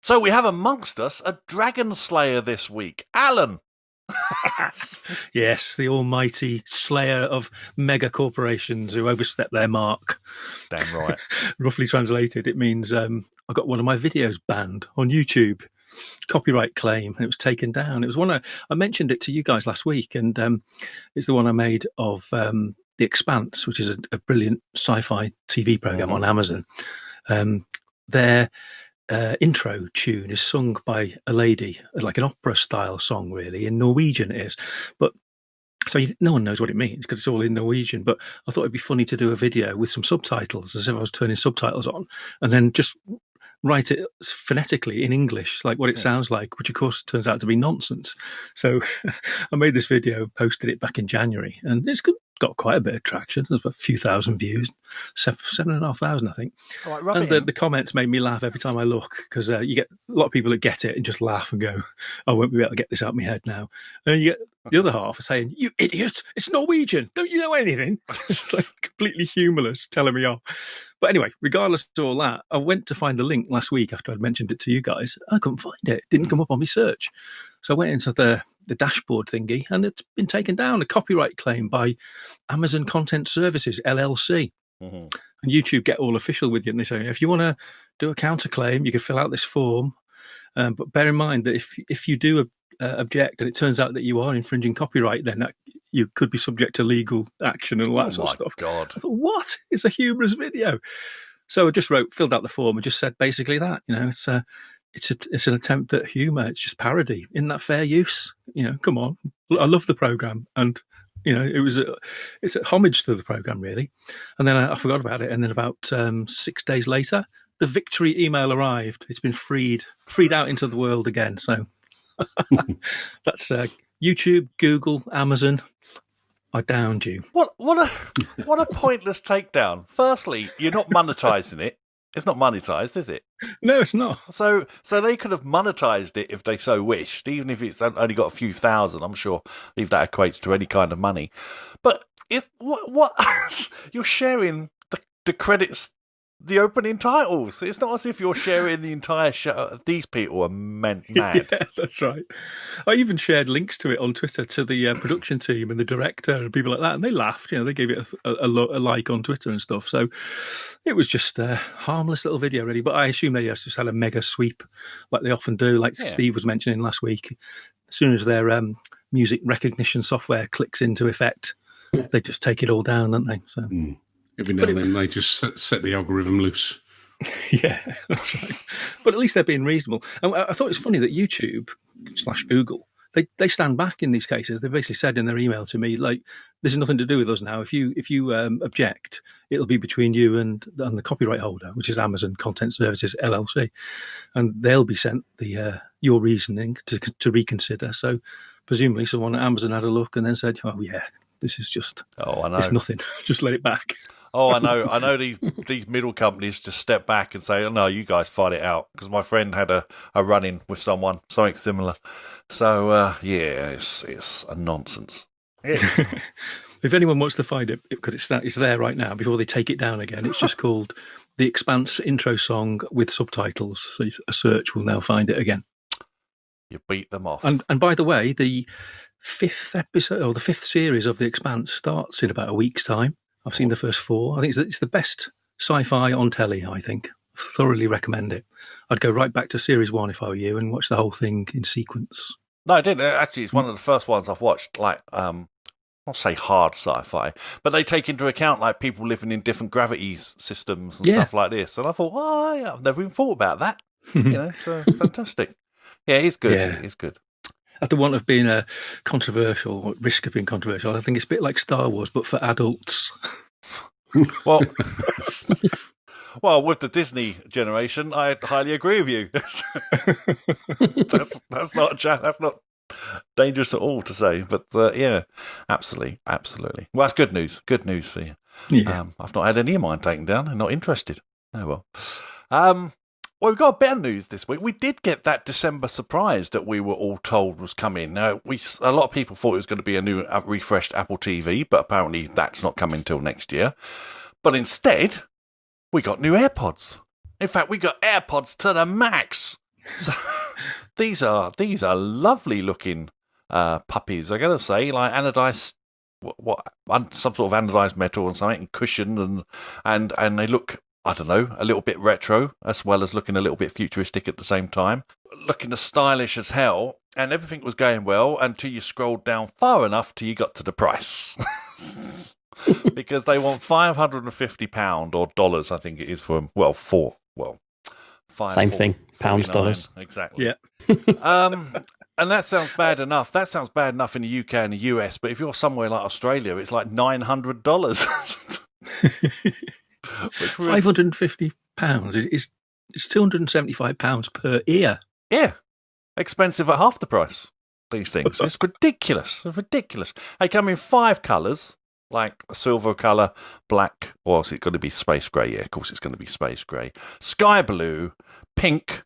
So we have amongst us a dragon slayer this week. Alan. Yes, the almighty slayer of mega corporations who overstep their mark. Damn right. Roughly translated, it means I got one of my videos banned on YouTube. Copyright claim, and it was taken down. It was one I mentioned it to you guys last week, and it's the one I made of The Expanse, which is a brilliant sci-fi TV program on Amazon. Their intro tune is sung by a lady, like an opera style song, really, in Norwegian it is, but so no one knows what it means because it's all in Norwegian. But I thought it'd be funny to do a video with some subtitles, as if I was turning subtitles on, and then just write it phonetically in English, like what it sounds like, which of course turns out to be nonsense. So I made this video, posted it back in January, and it's got quite a bit of traction. There's a few thousand views, 7,500, I think. Right, and the comments made me laugh every time I look, because you get a lot of people that get it and just laugh and go, I won't be able to get this out of my head now. And you get the other half saying, you idiot, it's Norwegian, don't you know anything? It's like completely humorless, telling me off. But anyway, regardless of all that, I went to find the link last week after I'd mentioned it to you guys. I couldn't find it. It didn't come up on my search. So I went into the dashboard thingy, and it's been taken down, a copyright claim by Amazon Content Services, LLC. And YouTube get all official with you, and they say, if you want to do a counterclaim, you can fill out this form. But bear in mind that if you do object and it turns out that you are infringing copyright, then you could be subject to legal action and all that sort of stuff. God. I thought, what? It's a humorous video. So I just filled out the form and just said basically that, it's an attempt at humour. It's just parody. Isn't that fair use? Come on. I love the programme, and it's a homage to the programme, really. And then I forgot about it, and then about 6 days later, the victory email arrived. It's been freed out into the world again. So that's YouTube, Google, Amazon. I downed you. What a pointless takedown. Firstly, you're not monetizing it. It's not monetized, is it? No, it's not. So they could have monetized it if they so wished, even if it's only got a few thousand. I'm sure if that equates to any kind of money. But it's what you're sharing the credits, the opening titles. It's not as if you're sharing the entire show. These people are mad. Yeah, that's right. I even shared links to it on Twitter to the production team and the director and people like that, and they laughed. They gave it a like on Twitter and stuff. So it was just a harmless little video, really. But I assume they just had a mega sweep, like they often do, like Steve was mentioning last week. As soon as their music recognition software clicks into effect, they just take it all down, don't they? So. Every now and then they just set the algorithm loose. Yeah, that's right. But at least they're being reasonable. And I thought it's funny that YouTube / Google, they stand back in these cases. They basically said in their email to me, like, this has nothing to do with us now. If you object, it'll be between you and the copyright holder, which is Amazon Content Services LLC, and they'll be sent your reasoning to reconsider. So presumably someone at Amazon had a look and then said, oh yeah, this is just I know. It's nothing. Just let it back. Oh, I know. These middle companies just step back and say, "Oh no, you guys fight it out." Because my friend had a run-in with something similar. So it's a nonsense. Yeah. If anyone wants to find it, because it's there right now before they take it down again, it's just called The Expanse intro song with subtitles. So a search will now find it again. You beat them off. And by the way, the 5th episode or the 5th series of The Expanse starts in about a week's time. I've seen the first 4. I think it's the best sci-fi on telly, I think. Thoroughly recommend it. I'd go right back to series 1 if I were you and watch the whole thing in sequence. No, I didn't. Actually, it's one of the first ones I've watched, like, I'll say hard sci-fi, but they take into account, like, people living in different gravity systems and stuff like this. And I thought, I've never even thought about that. So fantastic. Yeah, it's good. Yeah. It's good. At the want of being controversial, or risk of being controversial, I think it's a bit like Star Wars, but for adults. Well, with the Disney generation, I highly agree with you. that's not dangerous at all to say, but yeah, absolutely. Well, that's good news. Good news for you. Yeah. I've not had any of mine taken down. I'm not interested. Oh well. Well, we've got better news this week. We did get that December surprise that we were all told was coming. A lot of people thought it was going to be a new refreshed Apple TV, but apparently that's not coming till next year. But instead, we got new AirPods. In fact, we got AirPods to the max. So these are lovely looking puppies. I gotta say, like anodized, some sort of anodized metal and something, and cushioned, and they look, I don't know, a little bit retro as well as looking a little bit futuristic at the same time. Looking as stylish as hell, and everything was going well until you scrolled down far enough till you got to the price. Because they want £550 or dollars, I think it is, for them. Well, same thing, pounds, dollars. Exactly. Yeah. And that sounds bad enough. That sounds bad enough in the UK and the US, but if you're somewhere like Australia, it's like $900. £550 is £275 per ear. Yeah. Expensive at half the price, these things. It's ridiculous. It's ridiculous. They come in 5 colours, like a silver colour, black, or is it going to be space grey? Yeah, of course it's going to be space grey. Sky blue, pink,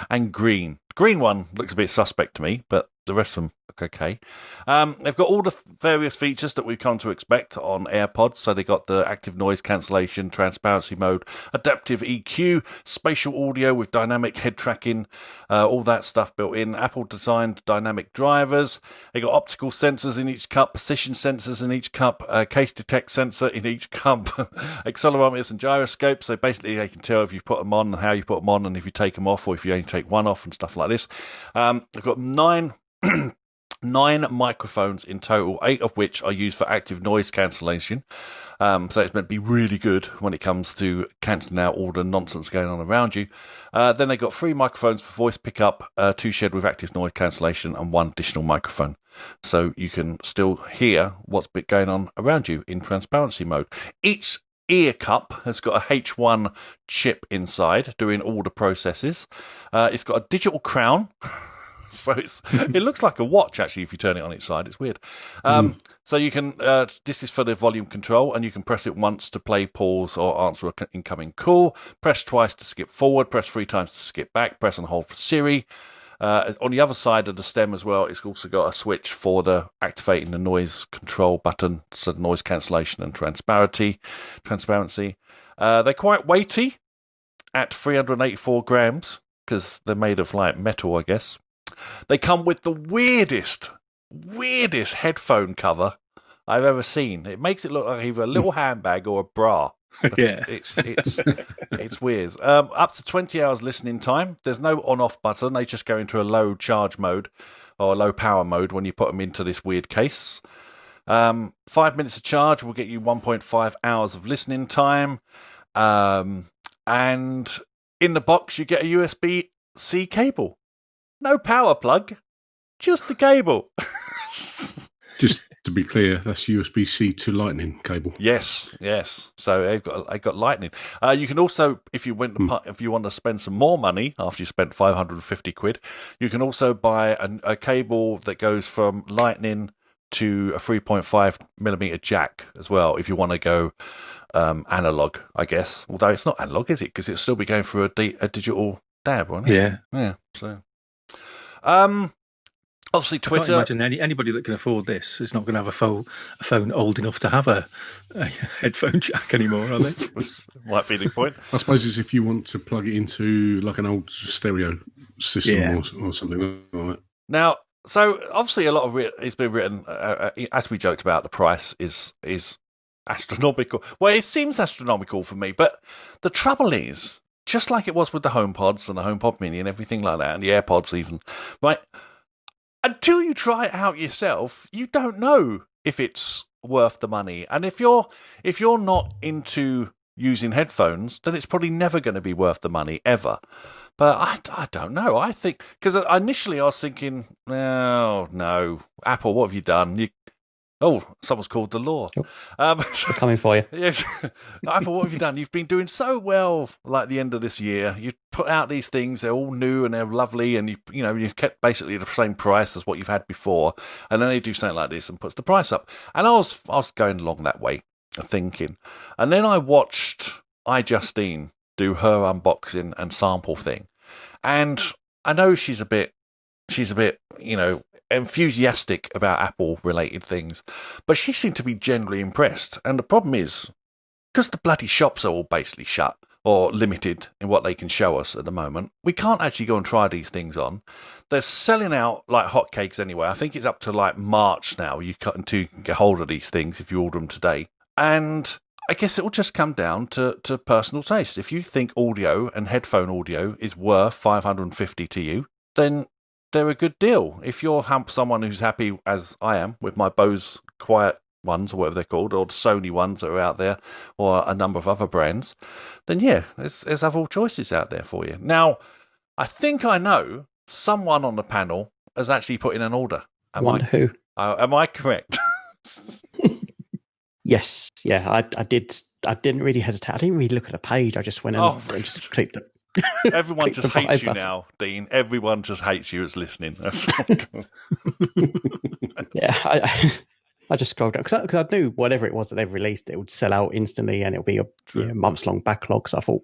and green. Green one looks a bit suspect to me, but the rest of them look okay. They've got all the various features that we've come to expect on AirPods. So they've got the active noise cancellation, transparency mode, adaptive EQ, spatial audio with dynamic head tracking, all that stuff built in. Apple designed dynamic drivers. They got optical sensors in each cup, position sensors in each cup, case detect sensor in each cup, accelerometers and gyroscopes. So basically they can tell if you put them on and how you put them on, and if you take them off or if you only take one off and stuff like this. They've got 9 microphones in total, 8 of which are used for active noise cancellation. So it's meant to be really good when it comes to cancelling out all the nonsense going on around you. Then they got 3 microphones for voice pickup, 2 shared with active noise cancellation, and 1 additional microphone. So you can still hear what's going on around you in transparency mode. Each ear cup has got a H1 chip inside doing all the processes. It's got a digital crown. So it looks like a watch, actually, if you turn it on its side. It's weird. So you can, this is for the volume control, and you can press it once to play, pause, or answer an incoming call. Press twice to skip forward. Press 3 times to skip back. Press and hold for Siri. On the other side of the stem as well, it's also got a switch for the activating the noise control button, so noise cancellation and transparency. They're quite weighty at 384 grams, because they're made of like metal, I guess. They come with the weirdest headphone cover I've ever seen. It makes it look like either a little handbag or a bra. Yeah, it's weird. Up to 20 hours listening time. There's no on-off button. They just go into a low charge mode or low power mode when you put them into this weird case. 5 minutes of charge will get you 1.5 hours of listening time. And in the box, you get a USB-C cable. No power plug, just the cable. Just to be clear, that's USB-C to Lightning cable. Yes. So they've got Lightning. You can also, if you want to spend some more money after you spent £550, you can also buy a cable that goes from Lightning to a 3.5mm jack as well. If you want to go analog, I guess. Although it's not analog, is it? Because it'll still be going through a digital DAB, won't it? Yeah. So. Obviously, Twitter. I can't imagine anybody that can afford this is not going to have a phone old enough to have a headphone jack anymore, are they? Might be the point. I suppose it's if you want to plug it into like an old stereo system or something like that. Now, so obviously, a lot of it's been written as we joked about. The price is astronomical. Well, it seems astronomical for me, but the trouble is, just like it was with the HomePods and the HomePod Mini and everything like that, and the AirPods even, right? Until you try it out yourself, you don't know if it's worth the money. And if you're not into using headphones, then it's probably never going to be worth the money ever. But I don't know. I think, because initially I was thinking, oh no, Apple, what have you done? Someone's called the law. They're coming for you. Yes. Apple, what have you done? You've been doing so well, like the end of this year. You put out these things, they're all new and they're lovely, and you kept basically the same price as what you've had before, and then they do something like this and puts the price up. And I was going along that way, thinking. And then I watched iJustine do her unboxing and sample thing. And I know she's a bit, enthusiastic about Apple-related things, but she seemed to be generally impressed. And the problem is, because the bloody shops are all basically shut, or limited in what they can show us at the moment. We can't actually go and try these things on. They're selling out like hotcakes anyway. I think it's up to like March now. You can get hold of these things if you order them today. And I guess it will just come down to personal taste. If you think audio and headphone audio is worth $550 to you, then they're a good deal. If you're someone who's happy, as I am, with my Bose Quiet ones, or whatever they're called, or the Sony ones that are out there, or a number of other brands, then yeah, there's other choices out there for you. Now, I think I know someone on the panel has actually put in an order. Who? Am I correct? Yes. Yeah, I did. I didn't really hesitate. I didn't really look at the page. I just went and just clicked it. Everyone just hates you now, Dean. Everyone just hates you as listening. Yeah, I just scrolled down because I knew whatever it was that they've released, it would sell out instantly and it'll be a months-long backlog. So I thought,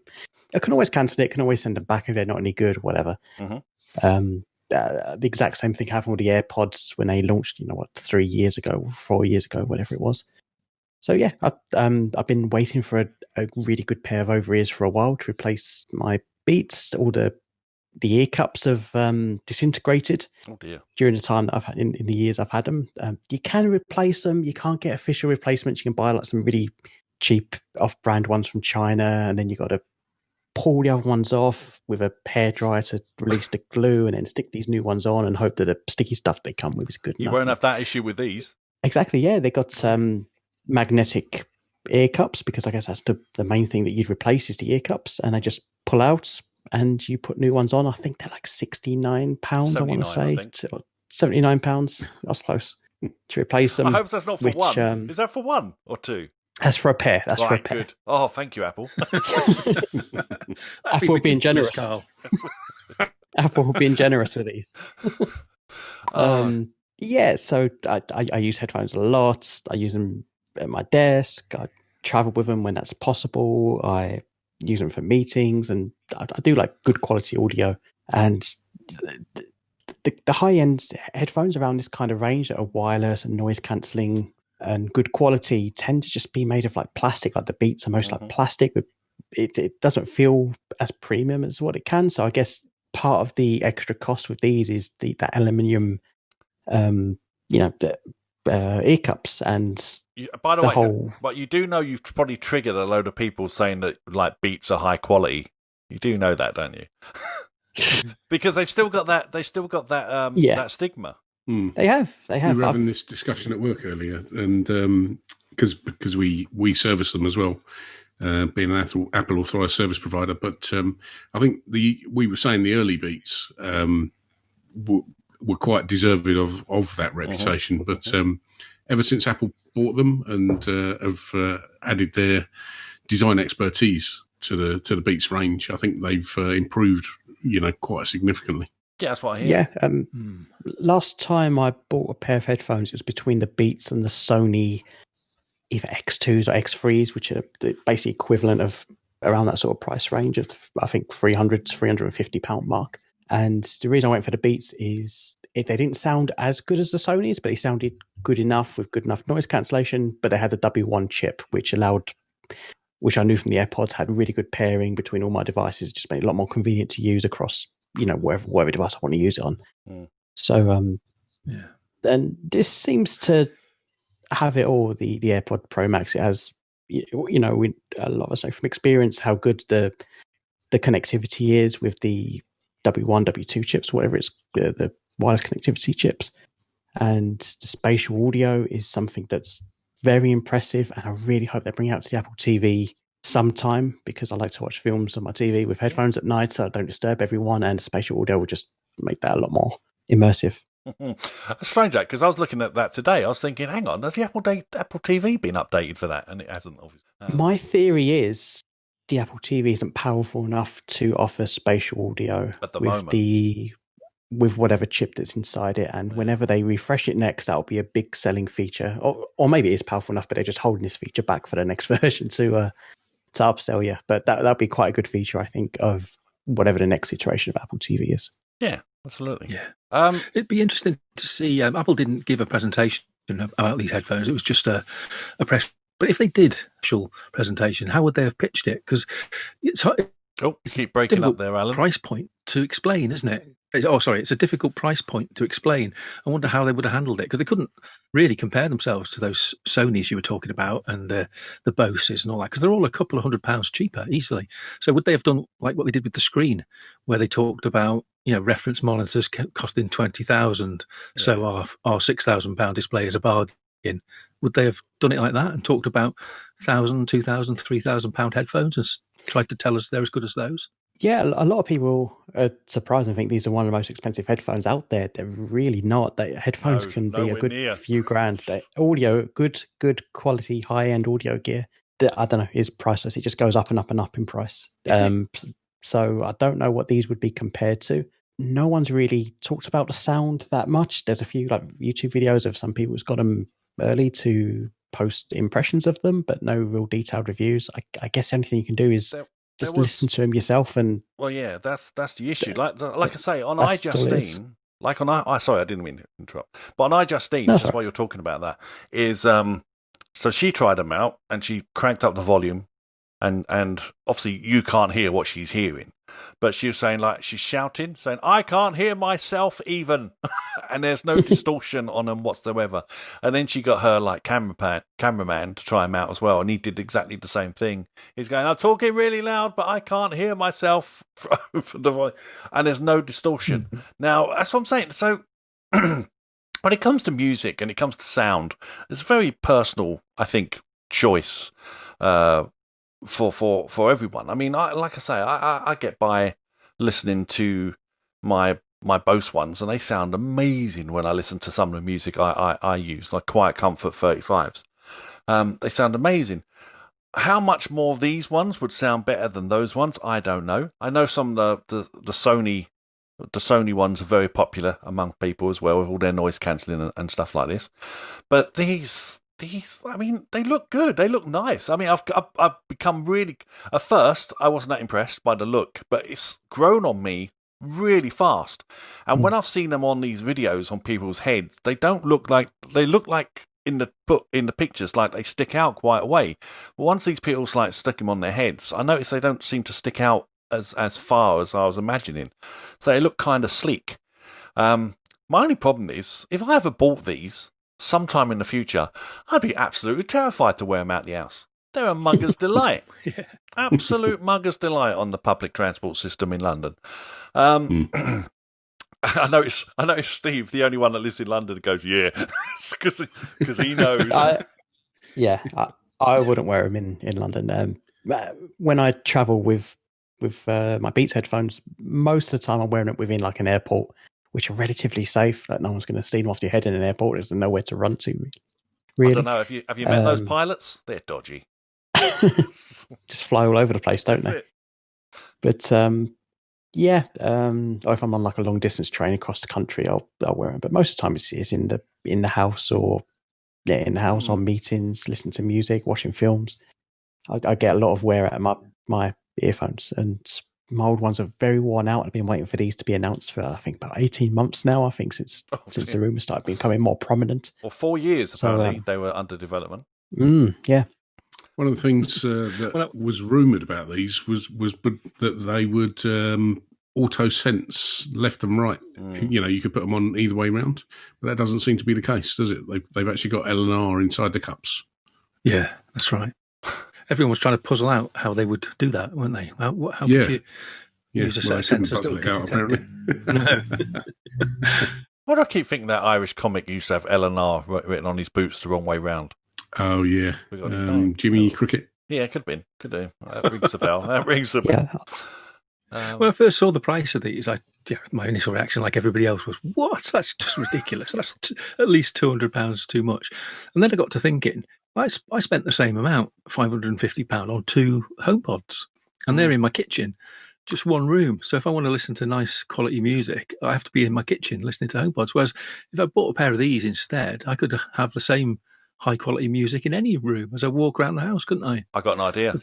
I can always cancel it, can always send them back if they're not any good, whatever. Mm-hmm. The exact same thing happened with the AirPods when they launched, 3 years ago, 4 years ago, whatever it was. So yeah, I've been waiting for a really good pair of over-ears for a while to replace my Beats. All the ear cups have disintegrated. Oh dear! During the time that I've had in the years I've had them, you can replace them. You can't get official replacements. You can buy like some really cheap off-brand ones from China, and then you got to pull the other ones off with a hairdryer to release the glue, and then stick these new ones on, and hope that the sticky stuff they come with is good enough. You won't have that issue with these. Exactly. Yeah, they got magnetic ear cups, because I guess that's the main thing that you'd replace is the ear cups, and they just pull out and you put new ones on. I think they're like £69, I want to say. £79. I was close to replace them. I hope that's not for one. Is that for one or two? That's for a pair. That's for a pair. Good. Oh, thank you, Apple. Apple being generous. Karl. Apple being generous with these. Yeah, so I use headphones a lot. I use them at my desk. I travel with them when that's possible. I use them for meetings, and I do like good quality audio. And the high end headphones around this kind of range that are wireless and noise cancelling and good quality tend to just be made of like plastic. Like the Beats are most like plastic. It doesn't feel as premium as what it can. So I guess part of the extra cost with these is that aluminium, ear cups. And by the way, but you do know you've probably triggered a load of people saying that like Beats are high quality. You do know that, don't you? Because they've still got that. They still got that. That stigma. They have. We were having this discussion at work earlier, and because we service them as well, being an Apple authorized service provider. But I think we were saying the early Beats were quite deserving of that reputation. But ever since Apple bought them and have added their design expertise to the Beats range, I think they've improved, quite significantly. Yeah, that's what I hear. Yeah. Last time I bought a pair of headphones, it was between the Beats and the Sony either X2s or X3s, which are basically equivalent of around that sort of price range of, I think, £300 to £350 mark. And the reason I went for the Beats is they didn't sound as good as the Sonys, but they sounded good enough with good enough noise cancellation. But they had the W1 chip, which I knew from the AirPods had really good pairing between all my devices. It just made it a lot more convenient to use across, whatever device I want to use it on. So, and this seems to have it all. The AirPod Pro Max, it has, a lot of us know from experience how good the connectivity is with the W1, W2 chips, whatever it's the wireless connectivity chips. And the spatial audio is something that's very impressive, and I really hope they bring it out to the Apple TV sometime, because I like to watch films on my TV with headphones at night so I don't disturb everyone, and spatial audio will just make that a lot more immersive. It's strange that, because I was looking at that today. I was thinking, hang on, has the Apple TV been updated for that? And it hasn't, obviously. My theory is the Apple TV isn't powerful enough to offer spatial audio at the moment with whatever chip that's inside it, and whenever they refresh it next, that'll be a big selling feature. Or maybe it is powerful enough, but they're just holding this feature back for the next version to upsell you. But that'll be quite a good feature, I think, of whatever the next iteration of Apple TV is. Yeah, absolutely. Yeah, it'd be interesting to see. Apple didn't give a presentation about these headphones. It was just a press But if they did actual presentation, how would they have pitched it? Because it's Oh, you keep breaking up there, Alan. price point to explain, isn't it? Oh, sorry, it's a difficult price point to explain. I wonder how they would have handled it, because they couldn't really compare themselves to those Sonys you were talking about and the Boses and all that, because they're all a couple of £100 cheaper easily. So would they have done like what they did with the screen, where they talked about, you know, reference monitors costing 20,000, so our £6,000 display is a bargain? Would they have done it like that and talked about £1,000, £2,000, £3,000 headphones and tried to tell us they're as good as those? Yeah, a lot of people are surprised and think these are one of the most expensive headphones out there. They're really not. Headphones can be a good few grand. Audio, good quality, high-end audio gear, I don't know, is priceless. It just goes up and up and up in price. So I don't know what these would be compared to. No one's really talked about the sound that much. There's a few like YouTube videos of some people who's got them early to post impressions of them, but no real detailed reviews. I guess anything you can do is just listen to them yourself. And well, yeah, that's the issue. Like I say, on iJustine, like on sorry, I didn't mean to interrupt, but on iJustine, just while you're talking about that, is so she tried them out and she cranked up the volume, and obviously you can't hear what she's hearing, but she was saying, like, she's shouting, saying, "I can't hear myself even," and there's no distortion on them whatsoever. And then she got her like cameraman to try him out as well, and he did exactly the same thing. He's going, "I'm talking really loud, but I can't hear myself over the voice," and there's no distortion. Now that's what I'm saying. So when it comes to music and it comes to sound, it's a very personal, I think, choice. For everyone. I mean, like I say, I get by listening to my Bose ones, and they sound amazing when I listen to some of the music I use, like QuietComfort 35s. They sound amazing. How much more of these ones would sound better than those ones? I don't know. I know some of the Sony ones are very popular among people as well, with all their noise cancelling and stuff like this. But these, I mean, they look good. They look nice. I mean, I've become really. At first, I wasn't that impressed by the look, but it's grown on me really fast. And when I've seen them on these videos on people's heads, they don't look like they look like in the pictures, like they stick out quite a way. But once these people like stick them on their heads, I notice they don't seem to stick out as far as I was imagining. So they look kind of sleek. My only problem is, if I ever bought these sometime in the future, I'd be absolutely terrified to wear them out the house. They're a mugger's delight. Yeah. Absolute mugger's delight on the public transport system in London. I notice Steve, the only one that lives in London, goes, yeah, because he knows. I wouldn't wear them in London. When I travel with my Beats headphones, most of the time I'm wearing it within like an airport, which are relatively safe. Like no one's going to steal them off your head in an airport. There's nowhere to run to. Really. I don't know. Have you met those pilots? They're dodgy. Just fly all over the place, don't they? But or if I'm on like a long distance train across the country, I'll wear them. But most of the time, it's in the house or on meetings, listening to music, watching films. I get a lot of wear out of my earphones, and my old ones are very worn out. I've been waiting for these to be announced for, I think, about 18 months now. I think since the rumours started becoming more prominent. Well, 4 years, apparently, they were under development. Yeah. One of the things that was rumoured about these was that they would auto-sense left and right. You know, you could put them on either way round. But that doesn't seem to be the case, does it? They've actually got L&R inside the cups. Yeah, that's right. Everyone was trying to puzzle out how they would do that, weren't they? How could you use a set of sensors that would detect it? No. Why do I keep thinking that Irish comic used to have L&R written on his boots the wrong way round? Oh, yeah. Jimmy Cricket. Yeah, could be. Could do. That rings a bell. When I first saw the price of these, my initial reaction, like everybody else, was, what? That's just ridiculous. That's at least £200 too much. And then I got to thinking, I spent the same amount, £550, on 2 HomePods, and they're in my kitchen, just one room. So if I want to listen to nice quality music, I have to be in my kitchen listening to HomePods. Whereas if I bought a pair of these instead, I could have the same high quality music in any room as I walk around the house, couldn't I? I got an idea. So,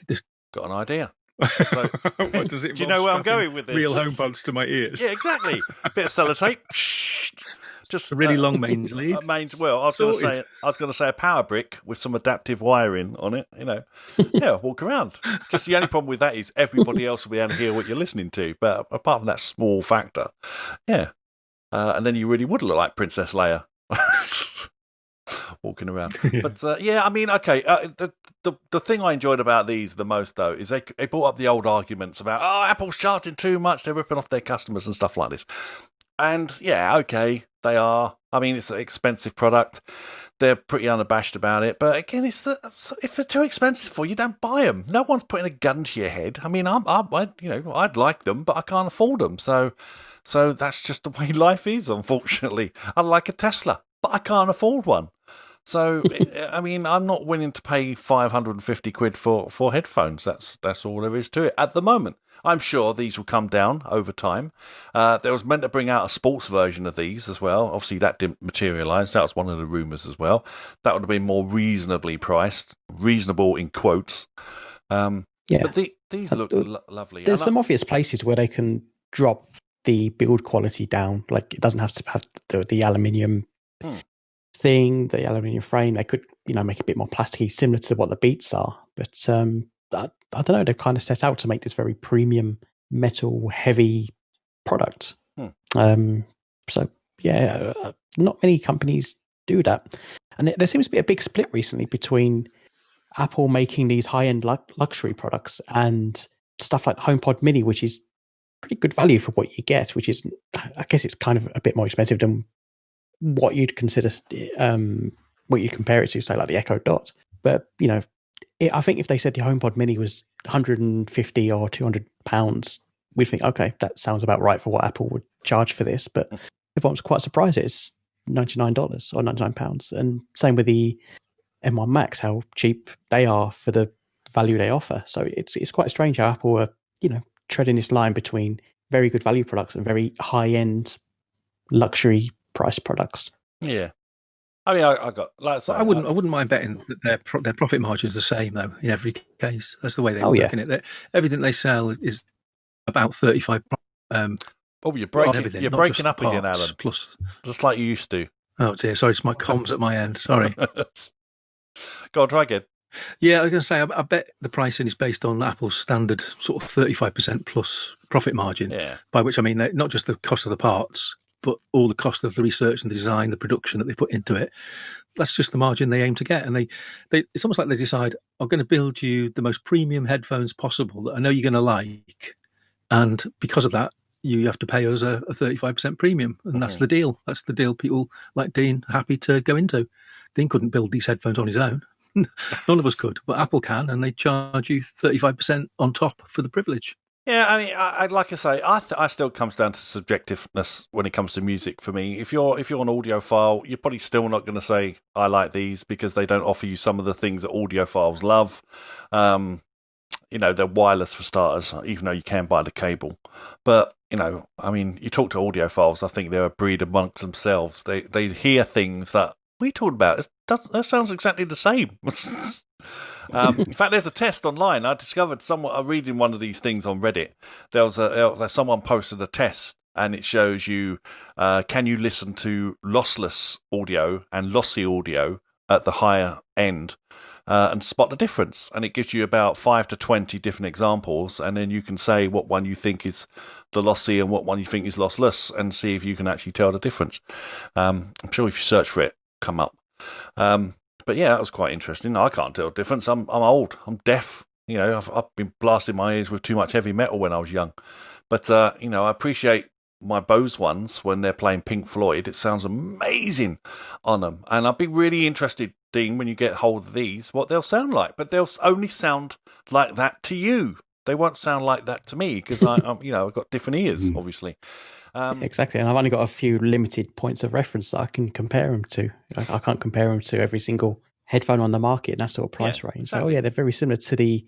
what does it do you know where I'm going with this? Real HomePods to my ears. Yeah, exactly. A bit of sellotape. just a really long mains lead. I was going to say a power brick with some adaptive wiring on it. Walk around. Just the only problem with that is everybody else will be able to hear what you're listening to. But apart from that small factor, yeah. And then you really would look like Princess Leia. Walking around. But the thing I enjoyed about these the most, though, is they brought up the old arguments about, Apple's charging too much, they're ripping off their customers and stuff like this. And they are. I mean, it's an expensive product. They're pretty unabashed about it. But again, if they're too expensive for you, don't buy them. No one's putting a gun to your head. I mean, I'd like them, but I can't afford them. So that's just the way life is, unfortunately. I'd like a Tesla, but I can't afford one. So, I mean, I'm not willing to pay 550 quid for headphones. That's all there is to it at the moment. I'm sure these will come down over time. There was meant to bring out a sports version of these as well. Obviously, that didn't materialise. That was one of the rumours as well. That would have been more reasonably priced. Reasonable in quotes. But these look lovely. There's some obvious places where they can drop the build quality down. Like, it doesn't have to have the aluminium thing, the aluminium frame. They could, make it a bit more plasticky, similar to what the Beats are. But I don't know. They've kind of set out to make this very premium, metal heavy product. Not many companies do that. And there seems to be a big split recently between Apple making these high-end luxury products and stuff like the HomePod Mini, which is pretty good value for what you get, which is, I guess it's kind of a bit more expensive than what you'd consider, what you'd compare it to, say, like the Echo Dot. But, I think if they said the HomePod Mini was 150 or 200 pounds, we'd think, okay, that sounds about right for what Apple would charge for this. But everyone was quite surprised it's $99 or 99 pounds. And same with the M1 Max, how cheap they are for the value they offer. So it's quite strange how Apple are, treading this line between very good value products and very high-end luxury price products. Yeah. I mean, I got like I say, I wouldn't mind betting that their profit margin is the same though in every case. That's the way they work in it. Everything they sell is about 35. You're breaking up again, Alan. Plus, just like you used to. Oh dear, sorry, it's my comms at my end. Sorry. Go on, try again. Yeah, I was going to say, I bet the pricing is based on Apple's standard sort of 35% plus profit margin. Yeah. By which I mean not just the cost of the parts, but all the cost of the research and the design, the production that they put into it. That's just the margin they aim to get. And they it's almost like they decide, I'm going to build you the most premium headphones possible that I know you're going to like. And because of that, you have to pay us a 35% premium. And that's the deal. That's the deal people like Dean are happy to go into. Dean couldn't build these headphones on his own. None of us could, but Apple can, and they charge you 35% on top for the privilege. Yeah, I mean, I'd like to say, I still comes down to subjectiveness when it comes to music for me. If you're an audiophile, you're probably still not going to say I like these because they don't offer you some of the things that audiophiles love. They're wireless for starters, even though you can buy the cable. But I mean, you talk to audiophiles, I think they're a breed amongst themselves. They hear things that we talked about. That sounds exactly the same. In fact, there's a test online. I discovered reading one of these things on Reddit. There's someone posted a test, and it shows you can you listen to lossless audio and lossy audio at the higher end and spot the difference. And it gives you about 5 to 20 different examples, and then you can say what one you think is the lossy and what one you think is lossless, and see if you can actually tell the difference. I'm sure if you search for it, come up. But yeah, that was quite interesting. I can't tell the difference. I'm old. I'm deaf. I've been blasting my ears with too much heavy metal when I was young. But I appreciate my Bose ones when they're playing Pink Floyd. It sounds amazing on them, and I'd be really interested, Dean, when you get hold of these, what they'll sound like. But they'll only sound like that to you. They won't sound like that to me because I've got different ears, obviously. Exactly, and I've only got a few limited points of reference that I can compare them to. I can't compare them to every single headphone on the market in that sort of price range. Exactly. So, they're very similar to the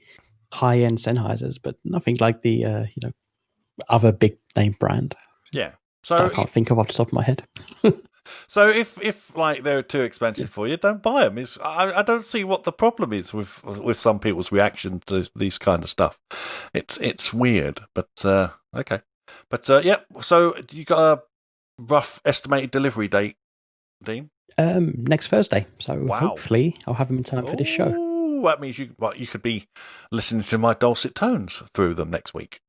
high-end Sennheisers, but nothing like the other big name brand. Yeah, so I can't think of off the top of my head. So if like they're too expensive for you, don't buy them. I don't see what the problem is with some people's reaction to these kind of stuff. It's weird, but okay. But so you got rough estimated delivery date, Dean? Next Thursday. So Wow. hopefully I'll have them in time for this show. Ooh, that means you could be listening to my dulcet tones through them next week.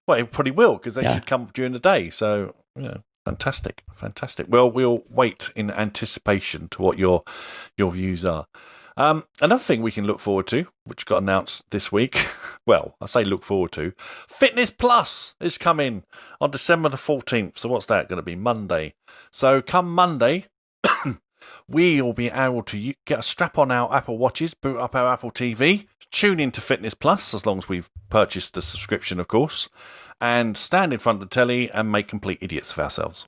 Well, it probably will, because they should come during the day. So, fantastic. Well, we'll wait in anticipation to what your views are. Another thing we can look forward to, which got announced this week, well, I say look forward to, Fitness Plus is coming on December the 14th. So what's that going to be? Monday. So come Monday, we'll be able to get a strap on our Apple Watches, boot up our Apple TV, tune into Fitness Plus, as long as we've purchased the subscription, of course, and stand in front of the telly and make complete idiots of ourselves.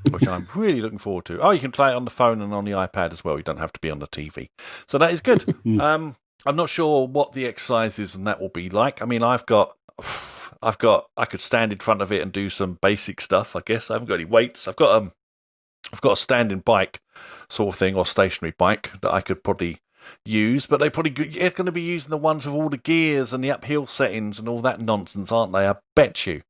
Which I'm really looking forward to. Oh, you can play it on the phone and on the iPad as well. You don't have to be on the TV. So that is good. I'm not sure what the exercises and that will be like. I mean, I could stand in front of it and do some basic stuff, I guess. I haven't got any weights. I've got a standing bike sort of thing, or stationary bike that I could probably use, but they're going to be using the ones with all the gears and the uphill settings and all that nonsense, aren't they? I bet you.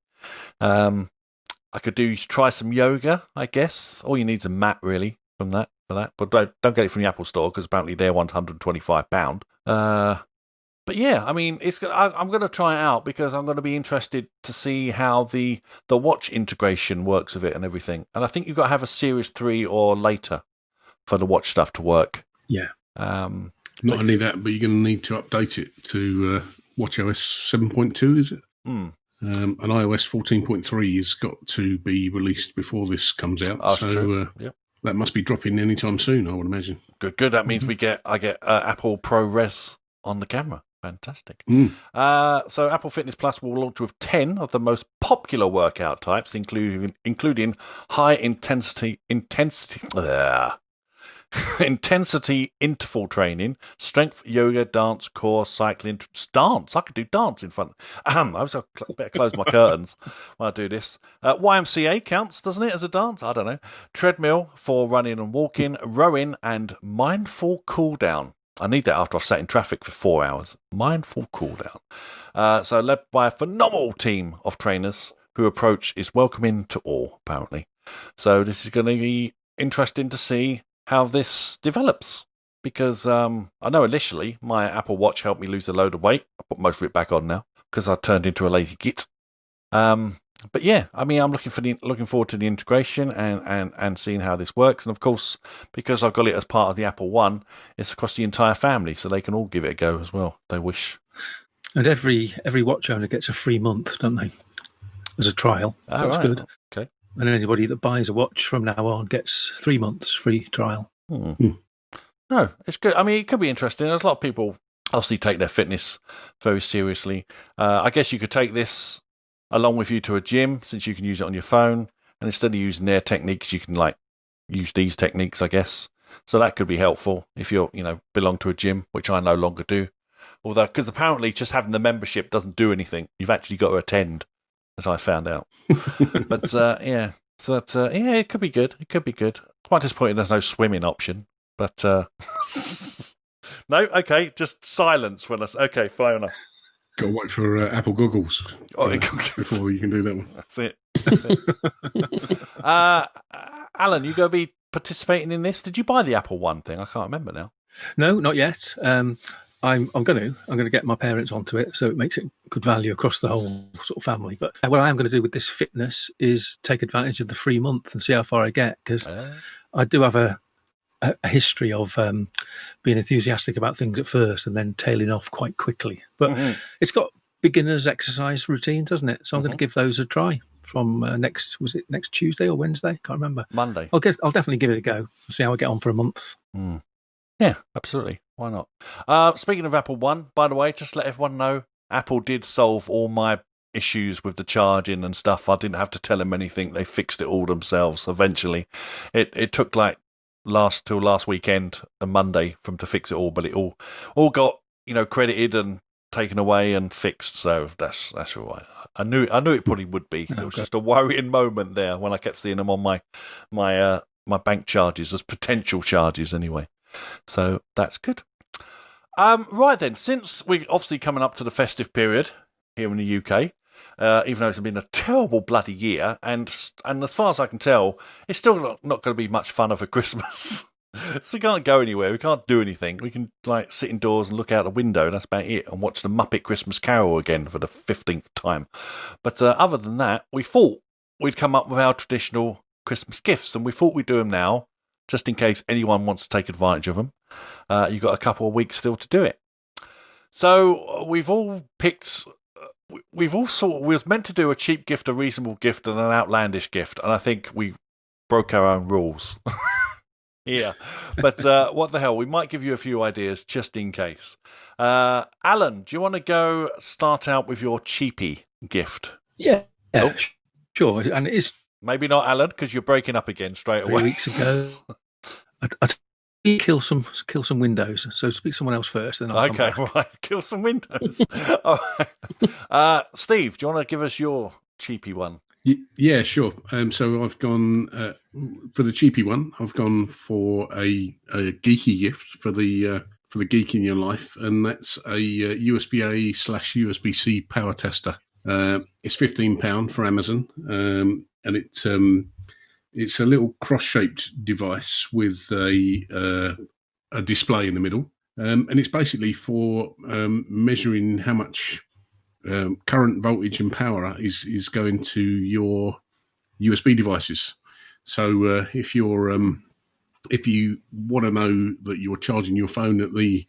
I could try some yoga, I guess. All you need is a mat, really, for that. But don't get it from the Apple Store, because apparently their one's £125. But yeah, I mean, I'm going to try it out, because I'm going to be interested to see how the watch integration works with it and everything. And I think you've got to have a Series 3 or later for the watch stuff to work. Yeah. Not only that, but you're going to need to update it to watchOS 7.2, is it? And iOS 14.3 has got to be released before this comes out. That's true. That must be dropping anytime soon, I would imagine. Good. That means I get Apple ProRes on the camera. Fantastic. So Apple Fitness Plus will launch with 10 of the most popular workout types, including high intensity interval training, strength, yoga, dance, core, cycling, dance. I could do dance in front. I better close my curtains when I do this. YMCA counts, doesn't it, as a dance? I don't know. Treadmill for running and walking, rowing, and mindful cool down. I need that after I've sat in traffic for 4 hours. Mindful cool down. So led by a phenomenal team of trainers, whose approach is welcoming to all, apparently. So this is going to be interesting to see how this develops, because I know initially my Apple Watch helped me lose a load of weight. I put most of it back on now because I turned into a lazy git. But yeah, I mean, I'm looking forward to the integration and seeing how this works. And of course, because I've got it as part of the Apple One, it's across the entire family, so they can all give it a go as well. If they wish. And every watch owner gets a free month, don't they? As a trial. So that's good. Okay. And anybody that buys a watch from now on gets 3 months free trial. No, it's good. I mean, it could be interesting. There's a lot of people obviously take their fitness very seriously. I guess you could take this along with you to a gym, since you can use it on your phone. And instead of using their techniques, you can use these techniques, I guess. So that could be helpful if you're, belong to a gym, which I no longer do. Although, because apparently just having the membership doesn't do anything. You've actually got to attend, as I found out. But yeah, so that it could be good. It could be good. Quite disappointed there's no swimming option, but no. Okay, just silence when okay, fine enough. Got to wait for Apple goggles before you can do that one. That's it. Alan, you going to be participating in this? Did you buy the Apple One thing? I can't remember now. No, not yet. I'm going to get my parents onto it, so it makes it good value across the whole sort of family. But what I am going to do with this fitness is take advantage of the free month and see how far I get, because I do have a history of being enthusiastic about things at first and then tailing off quite quickly. But it's got beginner's exercise routines, doesn't it? So I'm going to give those a try from next Tuesday or Wednesday? Can't remember. Monday. I'll definitely give it a go and see how I get on for a month. Yeah, absolutely. Why not? Speaking of Apple One, by the way, just let everyone know, Apple did solve all my issues with the charging and stuff. I didn't have to tell them anything. They fixed it all themselves eventually. It took till last weekend and Monday for them to fix it all, but it all got credited and taken away and fixed. So that's all right. I knew it probably would be. It was just a worrying moment there when I kept seeing them on my bank charges as potential charges anyway. So that's good. Right then, since we're obviously coming up to the festive period here in the UK, even though it's been a terrible bloody year. And as far as I can tell, it's still not going to be much fun over Christmas. So we can't go anywhere. We can't do anything. We can like sit indoors and look out the window, and that's about it, and watch the Muppet Christmas Carol again for the 15th time. But other than that, we thought we'd come up with our traditional Christmas gifts, and we thought we'd do them now, just in case anyone wants to take advantage of them. You've got a couple of weeks still to do it. So we've all picked. We was meant to do a cheap gift, a reasonable gift, and an outlandish gift, and I think we broke our own rules. Yeah, but what the hell? We might give you a few ideas just in case. Alan, do you want to go start out with your cheapy gift? Yeah, sure. And it is maybe not Alan because you're breaking up again straight away. 3 weeks ago. I kill some windows. So speak to someone else first, then I'll come back. Right. Kill some windows. All right. Steve, do you want to give us your cheapy one? Yeah, sure. So I've gone for the cheapy one. I've gone for a geeky gift for the geek in your life, and that's a USB-A / USB-C power tester. It's £15 for Amazon, and it's a little cross-shaped device with a display in the middle, and it's basically for measuring how much current, voltage, and power is going to your USB devices. So if you want to know that you're charging your phone at the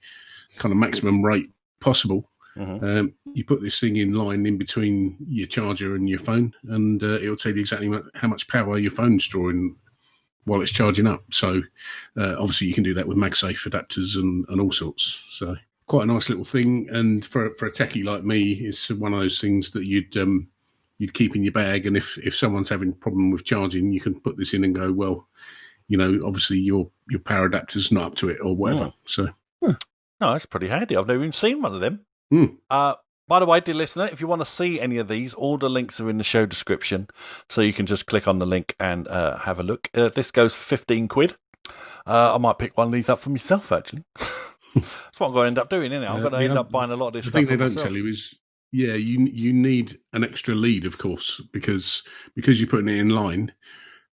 kind of maximum rate possible, you put this thing in line in between your charger and your phone, and it'll tell you exactly how much power your phone's drawing while it's charging up. So obviously you can do that with MagSafe adapters and all sorts. So quite a nice little thing, and for a techie like me, it's one of those things that you'd keep in your bag, and if someone's having a problem with charging, you can put this in and go, well, obviously your power adapter's not up to it or whatever. So no, that's pretty handy. I've never even seen one of them. By the way, dear listener, if you want to see any of these, all the links are in the show description, so you can just click on the link and have a look. This goes for £15. I might pick one of these up for myself, actually. That's what I'm going to end up doing, isn't it? I'm going to end up buying a lot of this stuff. The thing they don't tell you is, you need an extra lead, of course, because you're putting it in line.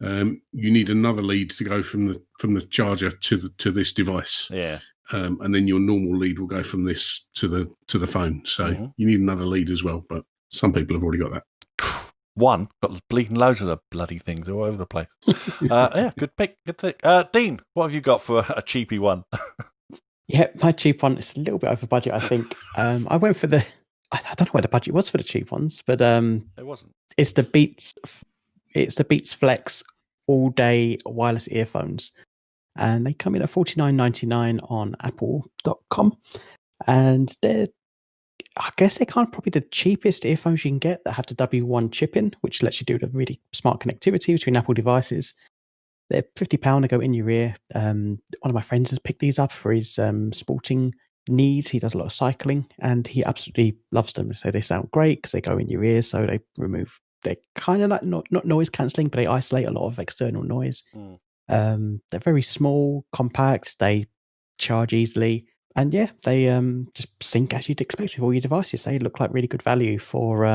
You need another lead to go from the charger to this device. Yeah. And then your normal lead will go from this to the phone. So you need another lead as well. But some people have already got that. One, got bleeding loads of the bloody things all over the place. Yeah, good pick. Good pick. Dean, what have you got for a cheapy one? Yeah, my cheap one is a little bit over budget, I think. I went for I don't know what the budget was for the cheap ones, but it wasn't. It's the Beats Flex all-day wireless earphones, and they come in at $49.99 on Apple.com, and I guess they're probably the cheapest earphones you can get that have the W1 chip in, which lets you do the really smart connectivity between Apple devices. They're £50 to go in your ear. One of my friends has picked these up for his sporting needs. He does a lot of cycling, and he absolutely loves them. So they sound great because they go in your ear. So they're kind of like not noise cancelling, but they isolate a lot of external noise. They're very small, compact. They charge easily, and yeah, they just sync as you'd expect with all your devices. They look like really good value for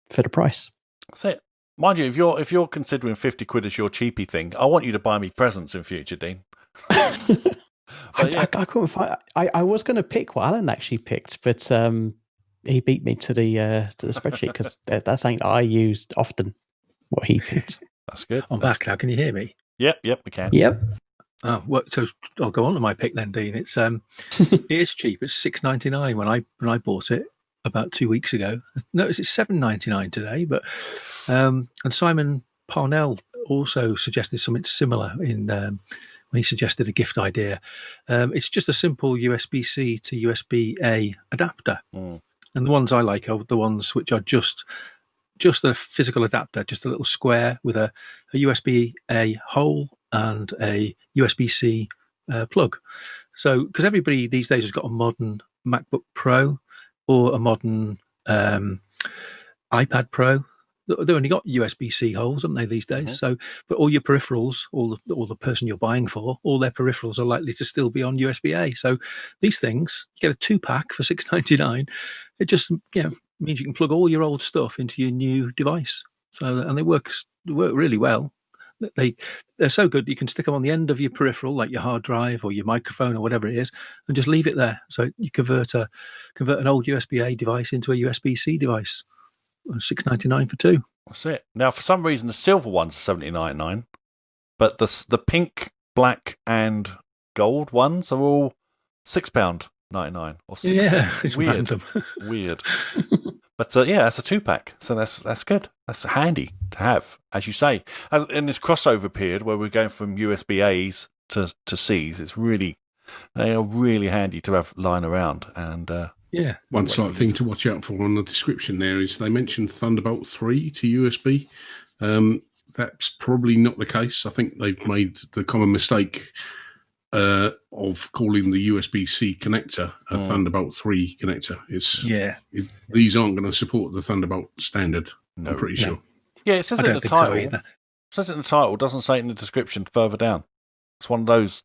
the price. That's it. Mind you, if you're considering £50 as your cheapy thing, I want you to buy me presents in future, Dean. I couldn't find. I was going to pick what Alan actually picked, but he beat me to the spreadsheet because that's something that I used often. What he picked. That's good. I'm back now. Can you hear me? Yep, we can. Yep. Oh, well, so I'll go on to my pick then, Dean. It's it is cheap. It's $6.99 when I bought it about 2 weeks ago. Notice it's $7.99 today, but and Simon Parnell also suggested something similar when he suggested a gift idea. It's just a simple USB-C to USB-A adapter, and the ones I like are the ones which are just a physical adapter, just a little square with a USB-A hole and a USB-C plug. So, because everybody these days has got a modern MacBook Pro or a modern iPad Pro. They've only got USB-C holes, haven't they, these days? Mm-hmm. So, but all your peripherals, all the person you're buying for, all their peripherals are likely to still be on USB-A. So these things, you get a 2-pack for $6.99. It just means you can plug all your old stuff into your new device. And they work really well. They're so good you can stick them on the end of your peripheral, like your hard drive or your microphone or whatever it is, and just leave it there. So you convert an old USB-A device into a USB-C device. $6.99 for two. That's it. Now, for some reason, the silver ones are $79.99, but the pink, black, and gold ones are all £6.99 or $6. Yeah, it's weird. random. Weird. But that's a 2-pack, so that's good. That's handy to have, as you say. In this crossover period where we're going from USB A's to C's, they are really handy to have lying around. And one slight thing to watch out for on the description there is they mentioned Thunderbolt 3 to USB. That's probably not the case. I think they've made the common mistake of calling the USB-C connector a Thunderbolt 3 connector. These aren't going to support the Thunderbolt standard, I'm pretty sure. Yeah, it says it in the title. It says it in the title, doesn't say it in the description further down. It's one of those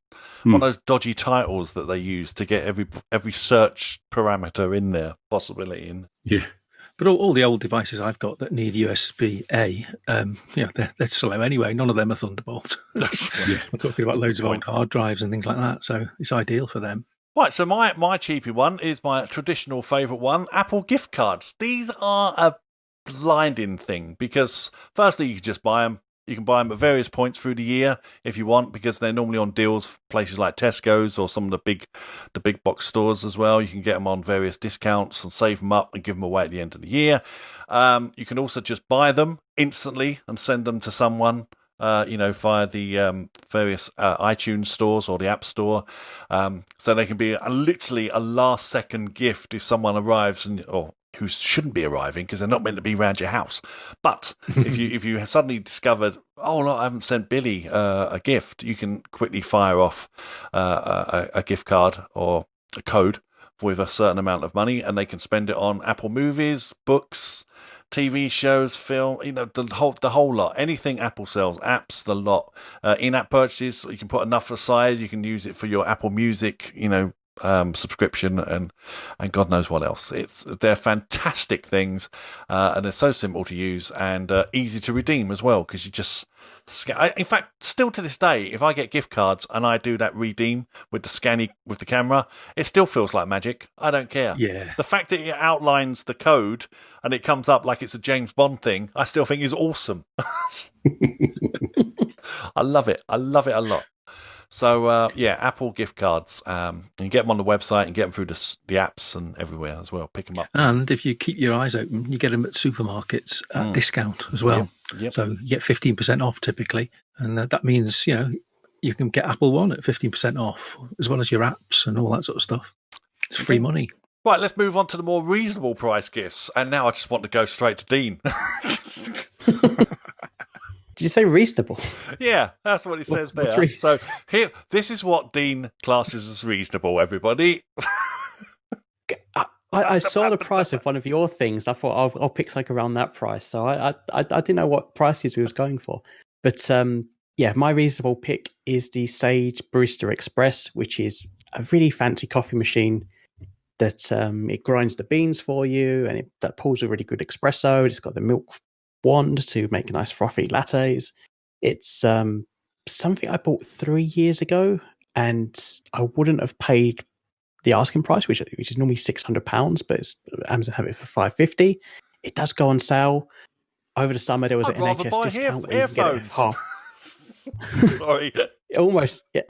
dodgy titles that they use to get every search parameter in there, possibility in. Yeah. But all the old devices I've got that need USB-A, they're slow anyway. None of them are Thunderbolt. I'm talking about loads of old hard drives and things like that, so it's ideal for them. Right, so my cheapy one is my traditional favourite one, Apple gift cards. These are a blinding thing because, firstly, you can just buy them. You can buy them at various points through the year if you want, because they're normally on deals, places like Tesco's or some of the big box stores as well. You can get them on various discounts and save them up and give them away at the end of the year. You can also just buy them instantly and send them to someone, via the various iTunes stores or the App Store. So they can be literally a last second gift if someone arrives or who shouldn't be arriving because they're not meant to be around your house. But if you suddenly discovered, oh no, I haven't sent Billy a gift, you can quickly fire off a gift card or a code with a certain amount of money, and they can spend it on Apple movies, books, TV shows, film, the whole lot. Anything Apple sells, apps, the lot. In-app purchases, you can put enough aside. You can use it for your Apple Music, subscription and God knows what else. They're fantastic things, and they're so simple to use and easy to redeem as well, because you just in fact, still to this day, if I get gift cards and I do that redeem with the scanning with the camera, it still feels like magic. I don't care. Yeah. The fact that it outlines the code and it comes up like it's a James Bond thing, I still think is awesome. I love it. I love it a lot. So, Apple gift cards. You can get them on the website and get them through the apps and everywhere as well. Pick them up. And if you keep your eyes open, you get them at supermarkets at discount as well. Yep. So you get 15% off typically. And that means, you can get Apple One at 15% off, as well as your apps and all that sort of stuff. It's free money. Right, let's move on to the more reasonable price gifts. And now I just want to go straight to Dean. Did you say reasonable? Yeah, that's what it says there. So here, this is what Dean classes as reasonable, everybody. I saw the price of one of your things. I thought I'll pick something around that price. So I didn't know what prices we was going for. But my reasonable pick is the Sage Barista Express, which is a really fancy coffee machine that it grinds the beans for you, and that pulls a really good espresso. It's got the milk wand to make nice frothy lattes. It's something I bought 3 years ago, and I wouldn't have paid the asking price, which is normally £600, but Amazon have it for $550. It does go on sale over the summer. There was an NHS discount where you can get it half. Sorry. Almost, yeah.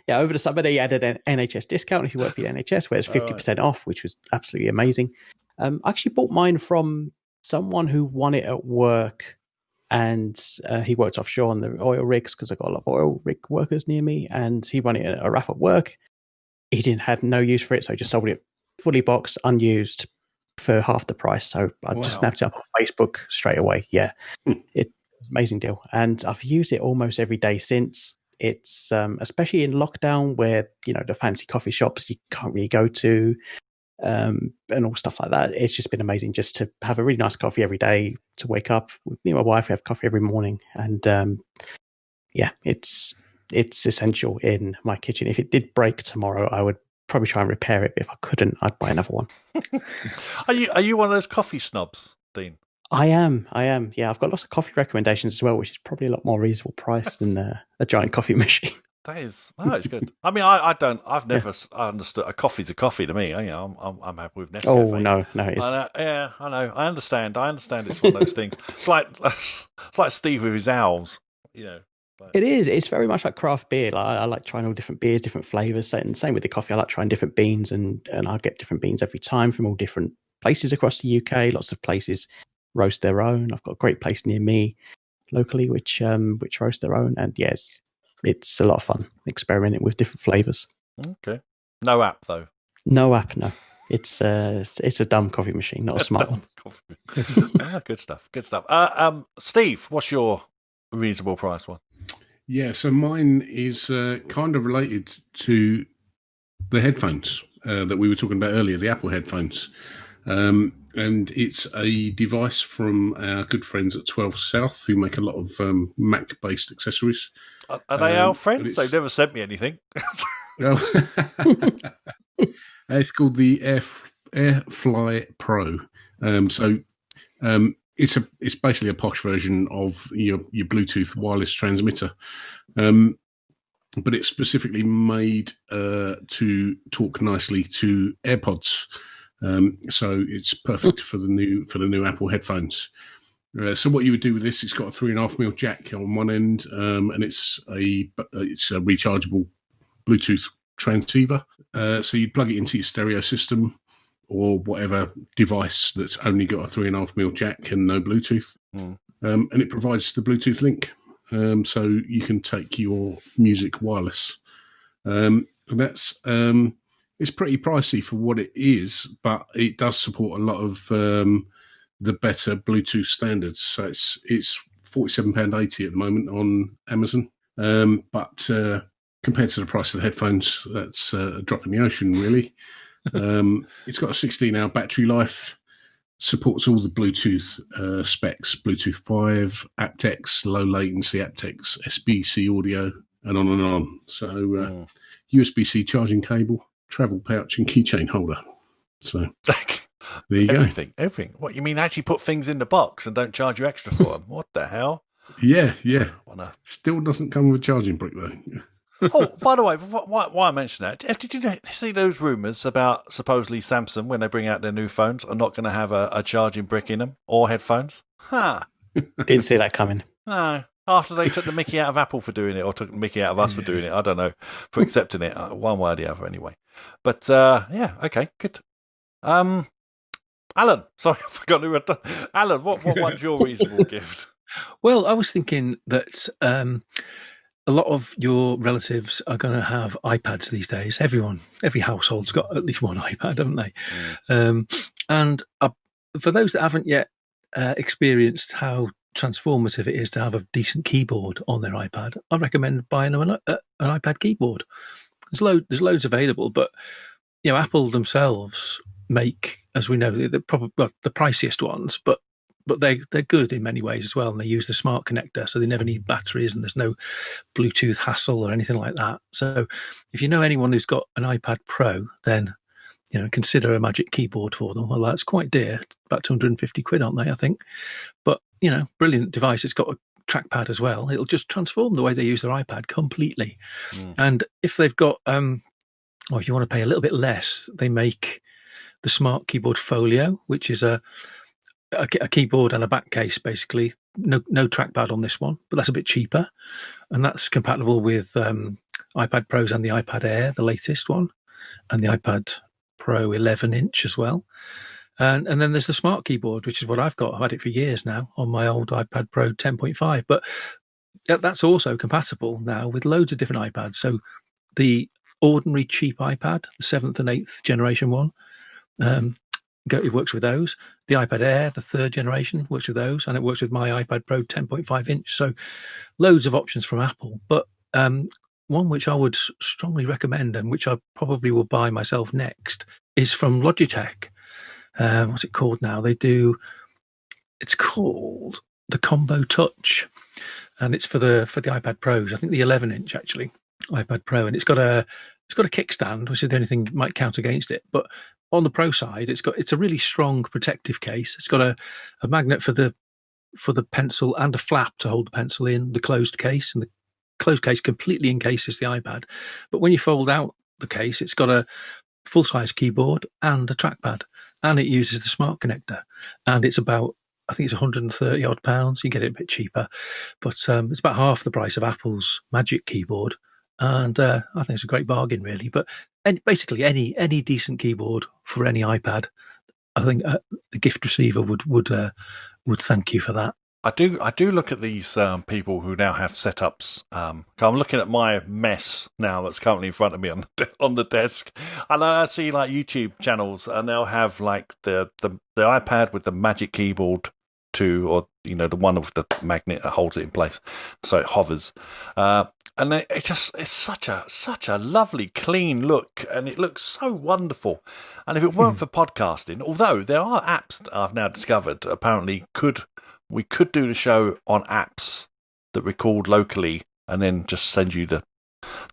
Yeah, over the summer they added an NHS discount if you work for the NHS, where it's 50% off, which was absolutely amazing. I actually bought mine from someone who won it at work, and he worked offshore on the oil rigs, because I've got a lot of oil rig workers near me, and he won it at a RAF at work. He had no use for it, so he just sold it fully boxed, unused, for half the price. So I just snapped it up on Facebook straight away. Yeah, it's an amazing deal, and I've used it almost every day since. It's especially in lockdown, where the fancy coffee shops you can't really go to. And all stuff like that. It's just been amazing just to have a really nice coffee every day, to wake up with me and my wife. We have coffee every morning, and it's essential in my kitchen. If it did break tomorrow, I would probably try and repair it. But if I couldn't, I'd buy another one. Are you one of those coffee snobs, Dean? I am. Yeah, I've got lots of coffee recommendations as well, which is probably a lot more reasonable price than a giant coffee machine. It's good. I mean, I've never understood a coffee's a coffee to me. I'm happy with Nescafe. Oh no, it is. I know. I understand. It's one of those things. It's like Steve with his owls. It is. It's very much like craft beer. I like trying all different beers, different flavors. And same with the coffee. I like trying different beans, and I get different beans every time from all different places across the UK. Lots of places roast their own. I've got a great place near me locally which roast their own, and yes, it's a lot of fun experimenting with different flavors. Okay. No app though. No app. No. It's a dumb coffee machine, not a smart one. Good stuff. Steve, what's your reasonable price one? Yeah, so mine is kind of related to the headphones that we were talking about earlier, the Apple headphones. And it's a device from our good friends at 12 South, who make a lot of Mac-based accessories. Are they our friends? They've never sent me anything. It's called the Airfly Pro. It's basically a posh version of your Bluetooth wireless transmitter, but it's specifically made to talk nicely to AirPods. So it's perfect for the new Apple headphones. So what you would do with this, it's got a 3.5mm jack on one end, and it's a rechargeable Bluetooth transceiver. So you'd plug it into your stereo system or whatever device that's only got a 3.5mm jack and no Bluetooth, and it provides the Bluetooth link, so you can take your music wireless. And that's it's pretty pricey for what it is, but it does support a lot of the better Bluetooth standards. So it's £47.80 at the moment on Amazon. But compared to the price of the headphones, that's a drop in the ocean, really. It's got a 16-hour battery life, supports all the Bluetooth specs, Bluetooth 5, aptX, low latency aptX, SBC audio, and on and on. So USB-C charging cable, travel pouch, and keychain holder. So there you go. Everything. What, you mean actually put things in the box and don't charge you extra for them? What the hell? Yeah. Still doesn't come with a charging brick, though. Oh, by the way, why I mention that, did you see those rumours about supposedly Samsung, when they bring out their new phones, are not going to have a charging brick in them or headphones? Didn't see that coming. No. After they took the mickey out of Apple for doing it, or took the mickey out of us for doing it, I don't know, for accepting it, one way or the other anyway. But, yeah, okay, good. Alan, sorry, I forgot who had done. Alan, what one's your reasonable gift? Well, I was thinking that a lot of your relatives are going to have iPads these days. Every household's got at least one iPad, haven't they? And for those that haven't yet experienced how transformative it is to have a decent keyboard on their iPad, I recommend buying them an iPad keyboard. There's loads available, but Apple themselves make, as we know, the priciest ones, but they're good in many ways as well, and they use the smart connector, so they never need batteries, and there's no Bluetooth hassle or anything like that. So if you know anyone who's got an iPad Pro, then consider a Magic Keyboard for them. Well, that's quite dear, about £250, aren't they, I think? But brilliant device. It's got a trackpad as well. It'll just transform the way they use their iPad completely. And if they've got or if you want to pay a little bit less, they make the Smart Keyboard Folio, which is a keyboard and a back case, basically. No trackpad on this one, but that's a bit cheaper, and that's compatible with iPad Pros and the iPad Air, the latest one, and the iPad Pro 11-inch as well. And then there's the Smart Keyboard, which is what I've got. I've had it for years now on my old iPad Pro 10.5, but that's also compatible now with loads of different iPads. So the ordinary cheap iPad, the 7th and 8th generation one, it works with those. The iPad Air, the 3rd generation, works with those, and it works with my iPad Pro 10.5-inch. So loads of options from Apple. But one which I would strongly recommend, and which I probably will buy myself next, is from Logitech. What's it called now? It's called the Combo Touch, and it's for the iPad Pros. I think the 11-inch actually, iPad Pro, and it's got a It's got a kickstand, which is the only thing that might count against it. But on the Pro side, it's a really strong protective case. It's got a magnet for the pencil and a flap to hold the pencil in the closed case, and the closed case completely encases the iPad. But when you fold out the case, it's got a full-size keyboard and a trackpad, and it uses the smart connector. And it's about, I think it's 130 odd pounds. You get it a bit cheaper, but it's about half the price of Apple's Magic Keyboard. And I think it's a great bargain, really. But basically, any decent keyboard for any iPad, I think the gift receiver would thank you for that. I do look at these people who now have setups. I'm looking at my mess now that's currently in front of me on the desk, and I see like YouTube channels and they'll have like the iPad with the Magic Keyboard or the one with the magnet that holds it in place, so it hovers. And it's such a lovely, clean look, and it looks so wonderful. And if it weren't for podcasting, although there are apps that I've now discovered, apparently we could do the show on apps that record locally and then just send you the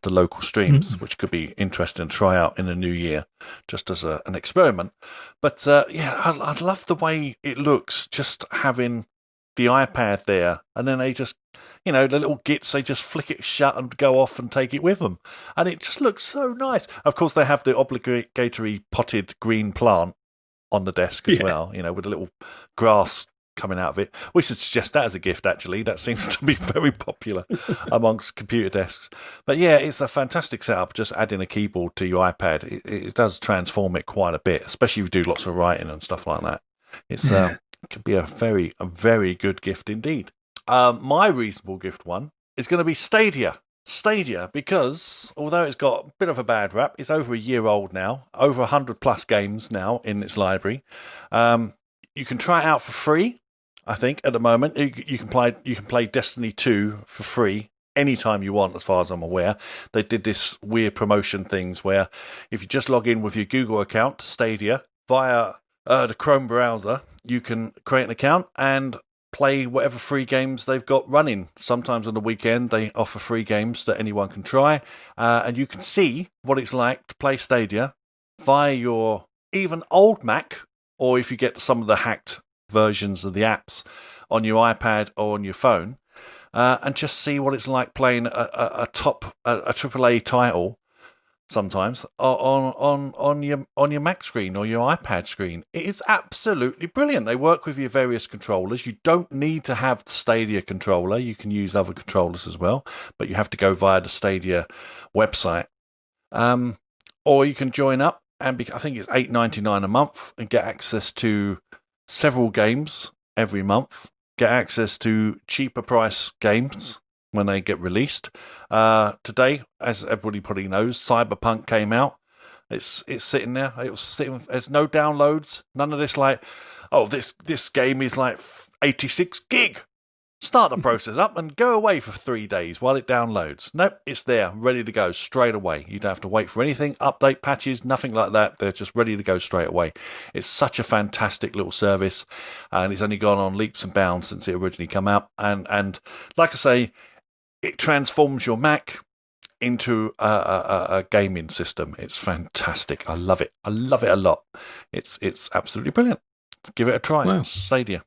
local streams, which could be interesting to try out in the new year, just as an experiment. But I love the way it looks, just having the iPad there, and then they just, the little gits, they just flick it shut and go off and take it with them. And it just looks so nice. Of course, they have the obligatory potted green plant on the desk as well, with a little grass coming out of it. We should suggest that as a gift, actually. That seems to be very popular amongst computer desks. But yeah, it's a fantastic setup. Just adding a keyboard to your iPad, it does transform it quite a bit, especially if you do lots of writing and stuff like that. It's it could be a very good gift indeed. My reasonable gift one is going to be Stadia. Stadia, because although it's got a bit of a bad rap, it's over a year old now, over 100 plus games now in its library. You can try it out for free, I think, at the moment. You can play Destiny 2 for free anytime you want, as far as I'm aware. They did this weird promotion things where if you just log in with your Google account to Stadia via the Chrome browser, you can create an account and play whatever free games they've got running. Sometimes on the weekend they offer free games that anyone can try, and you can see what it's like to play Stadia via your even old Mac, or if you get some of the hacked versions of the apps on your iPad or on your phone, and just see what it's like playing a AAA title sometimes on your Mac screen or your iPad screen. It is absolutely brilliant. They work with your various controllers. You don't need to have the Stadia controller. You can use other controllers as well, but you have to go via the Stadia website. Or you can join up, and I think it's $8.99 a month, and get access to several games every month. Get access to cheaper price games when they get released. Today, as everybody probably knows, Cyberpunk came out. It's sitting there. It was sitting. There's no downloads. None of this like, this game is like 86 gig. Start the process up and go away for 3 days while it downloads. Nope, it's there, ready to go straight away. You don't have to wait for anything, update patches, nothing like that. They're just ready to go straight away. It's such a fantastic little service, and it's only gone on leaps and bounds since it originally came out. And like I say, it transforms your Mac into a gaming system. It's fantastic. I love it. I love it a lot. It's absolutely brilliant. Give it a try. Wow. Stadia.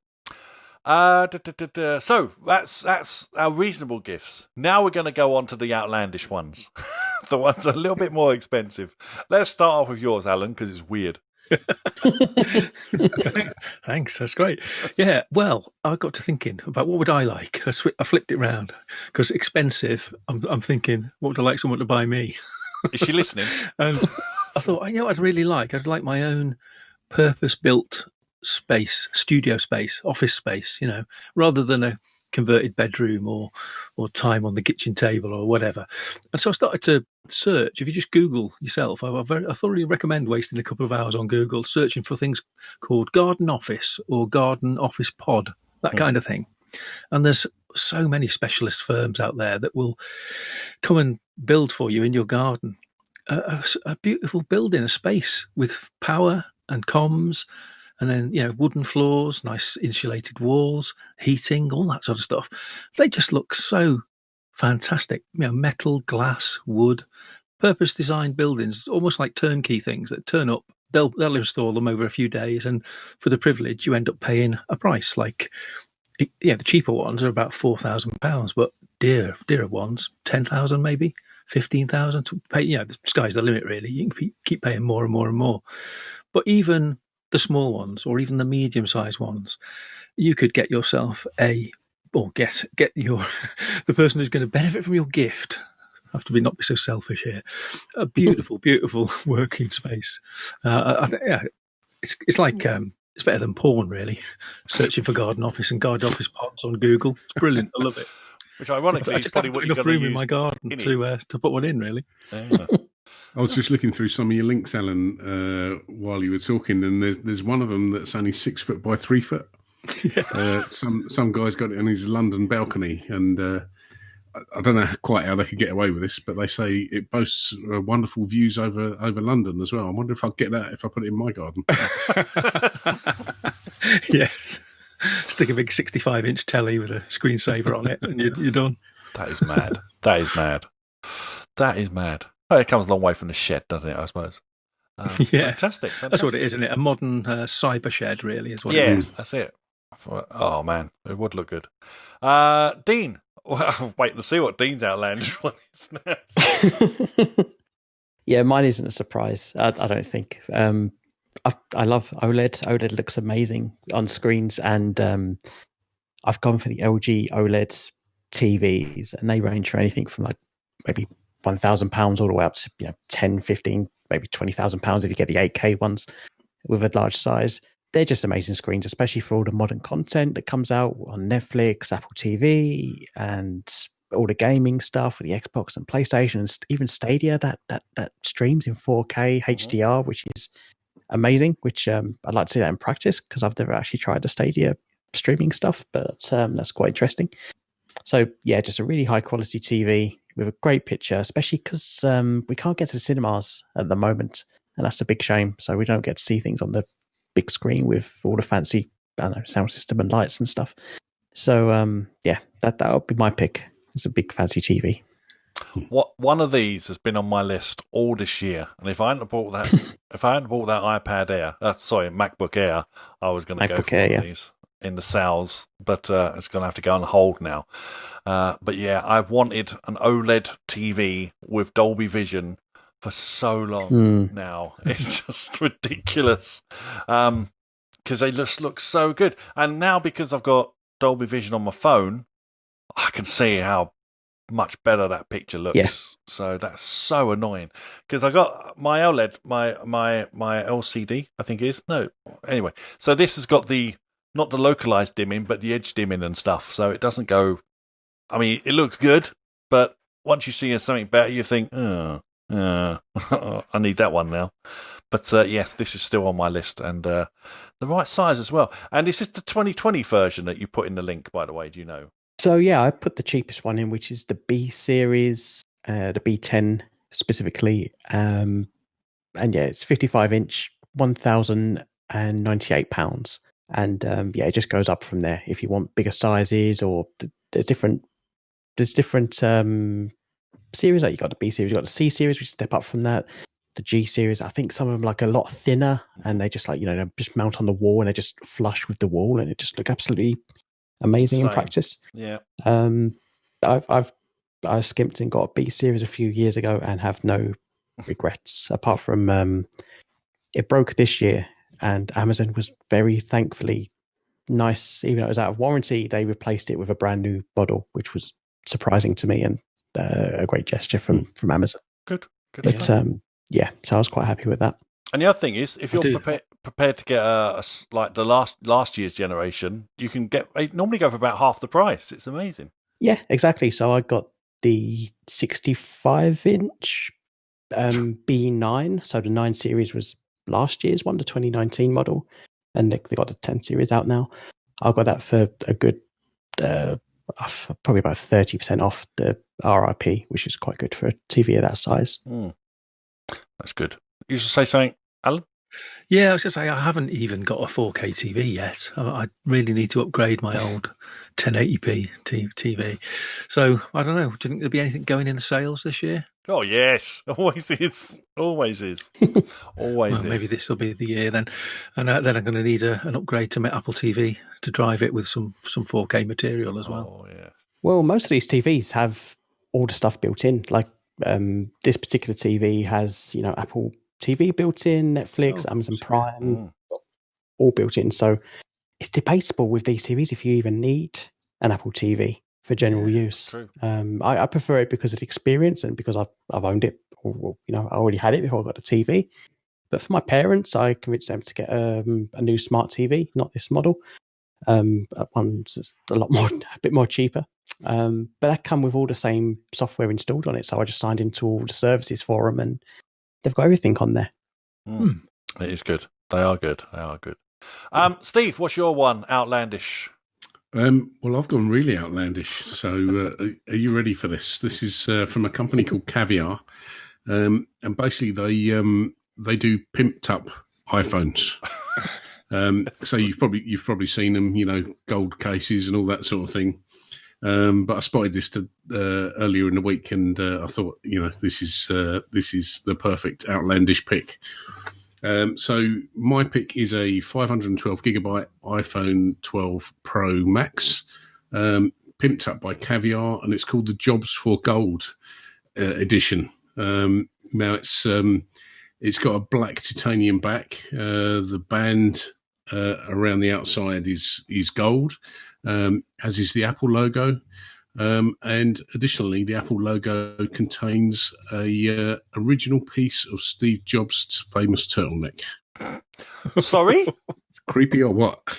So that's our reasonable gifts. Now we're going to go on to the outlandish ones. The ones a little bit more expensive. Let's start off with yours, Alan, because it's weird. Thanks, that's great. Yeah, well, I got to thinking about what would I like. I flipped it round because expensive. I'm thinking, what would I like someone to buy me? Is she listening? And I thought, I'd really like. I'd like my own purpose-built space, studio space, office space. Rather than a converted bedroom or time on the kitchen table or whatever. And so I started to search. If you just Google yourself, I thoroughly recommend wasting a couple of hours on Google searching for things called garden office or garden office pod, that kind of thing. And there's so many specialist firms out there that will come and build for you in your garden a beautiful building, a space with power and comms. And then, wooden floors, nice insulated walls, heating, all that sort of stuff. They just look so fantastic. Metal, glass, wood, purpose designed buildings, almost like turnkey things that turn up. They'll install them over a few days, and for the privilege, you end up paying a price. Like, the cheaper ones are about £4,000, but dearer ones, 10,000 maybe, 15,000 to pay. The sky's the limit, really. You can keep paying more and more and more. But even the small ones, or even the medium-sized ones, you could get yourself get your the person who's going to benefit from your gift. I have to not be so selfish here. A beautiful, beautiful working space. I think, it's like it's better than porn, really. Searching for garden office and garden office pods on Google. It's brilliant. I love it. Which, ironically, is probably what you're going to use in my garden to put one in. Really. Yeah. I was just looking through some of your links, Alan, while you were talking, and there's one of them that's only 6 foot by 3 foot. Yes. Some guy's got it on his London balcony, and I don't know quite how they could get away with this, but they say it boasts wonderful views over London as well. I wonder if I'd get that if I put it in my garden. Yes. Stick a big 65-inch telly with a screensaver on it, and you're done. That is mad. That is mad. That is mad. Oh, it comes a long way from the shed, doesn't it, I suppose? Fantastic. That's what it is, isn't it? A modern cyber shed, really, is what it is. Yeah, that's it. Oh, man, it would look good. Dean. Well, wait to see what Dean's outlandish one is now. Yeah, mine isn't a surprise. I don't think. I love OLED. OLED looks amazing on screens, and I've gone for the LG OLED TVs, and they range from anything from like maybe £1,000 all the way up to 10, 15, maybe £20,000 if you get the 8K ones with a large size. They're just amazing screens, especially for all the modern content that comes out on Netflix, Apple TV, and all the gaming stuff with the Xbox and PlayStation, and even Stadia that streams in 4K HDR, which is amazing. Which I'd like to see that in practice, because I've never actually tried the Stadia streaming stuff, but that's quite interesting. So yeah, just a really high quality TV with a great picture, especially because we can't get to the cinemas at the moment, and that's a big shame. So we don't get to see things on the big screen with all the fancy, sound system and lights and stuff. So that would be my pick. It's a big fancy TV. One of these has been on my list all this year, and if I hadn't bought that, iPad Air, MacBook Air, I was going to go for one of these in the sales, but it's going to have to go on hold now. But yeah, I've wanted an OLED TV with Dolby Vision for so long now. It's just ridiculous. Because they just look so good. And now, because I've got Dolby Vision on my phone, I can see how much better that picture looks. Yeah. So that's so annoying. Because I got my OLED, my LCD, I think it is. No. Anyway, so this has got not the localized dimming, but the edge dimming and stuff. So it doesn't go... I mean, it looks good, but once you see something better, you think, I need that one now. But yes, this is still on my list, and the right size as well. And this is the 2020 version that you put in the link, by the way. Do you know? So yeah, I put the cheapest one in, which is the B series, the B10 specifically. And yeah, it's 55-inch, £1,098. And it just goes up from there if you want bigger sizes, or there's different series. Like you got the B series, you got the C series, which step up from that. The G series, I think some of them like a lot thinner, and they just they just mount on the wall and they just flush with the wall, and it just look absolutely amazing in practice. Yeah. I've skimped and got a B series a few years ago and have no regrets apart from it broke this year, and Amazon was very thankfully nice. Even though it was out of warranty, they replaced it with a brand new model, which was surprising to me, and a great gesture from Amazon. Good. But so I was quite happy with that. And the other thing is, if you're prepared to get like the last year's generation, you can normally go for about half the price. It's amazing. Yeah, exactly. So I got the 65-inch B9. So the 9 series was last year's one, the 2019 model, and they got the 10 series out now. I got that for a good, probably about 30% off the RRP, which is quite good for a TV of that size. That's good. You should say something, Alan? Yeah, I was going to say, I haven't even got a 4K TV yet. I really need to upgrade my old 1080p TV. So I don't know. Do you think there'll be anything going in the sales this year? Oh yes, always is. Always is. Always Well, is. maybe this will be the year then, and then I'm going to need an upgrade to my Apple TV to drive it with some 4K material as well. Oh yeah. Well, most of these TVs have all the stuff built in. Like this particular TV has, Apple TV built in, Netflix, Amazon Prime, all built in. So it's debatable with these TVs if you even need an Apple TV for general use. True. I prefer it because of the experience and because I've owned it. Or, I already had it before I got the TV. But for my parents, I convinced them to get a new smart TV, not this model. One's just a bit more cheaper. But that come with all the same software installed on it. So I just signed into all the services for them, and they've got everything on there. It is good. They are good. Steve, what's your one outlandish? Well, I've gone really outlandish. So are you ready for this? This is from a company called Caviar. And basically they do pimped up iPhones. So you've probably seen them, gold cases and all that sort of thing. But I spotted this earlier in the week, and I thought, this is the perfect outlandish pick. So my pick is a 512 gigabyte iPhone 12 Pro Max, pimped up by Caviar, and it's called the Jobs for Gold edition. Now it's got a black titanium back. The band around the outside is gold, as is the Apple logo. And additionally, the Apple logo contains a original piece of Steve Jobs' famous turtleneck. Sorry? It's creepy or what?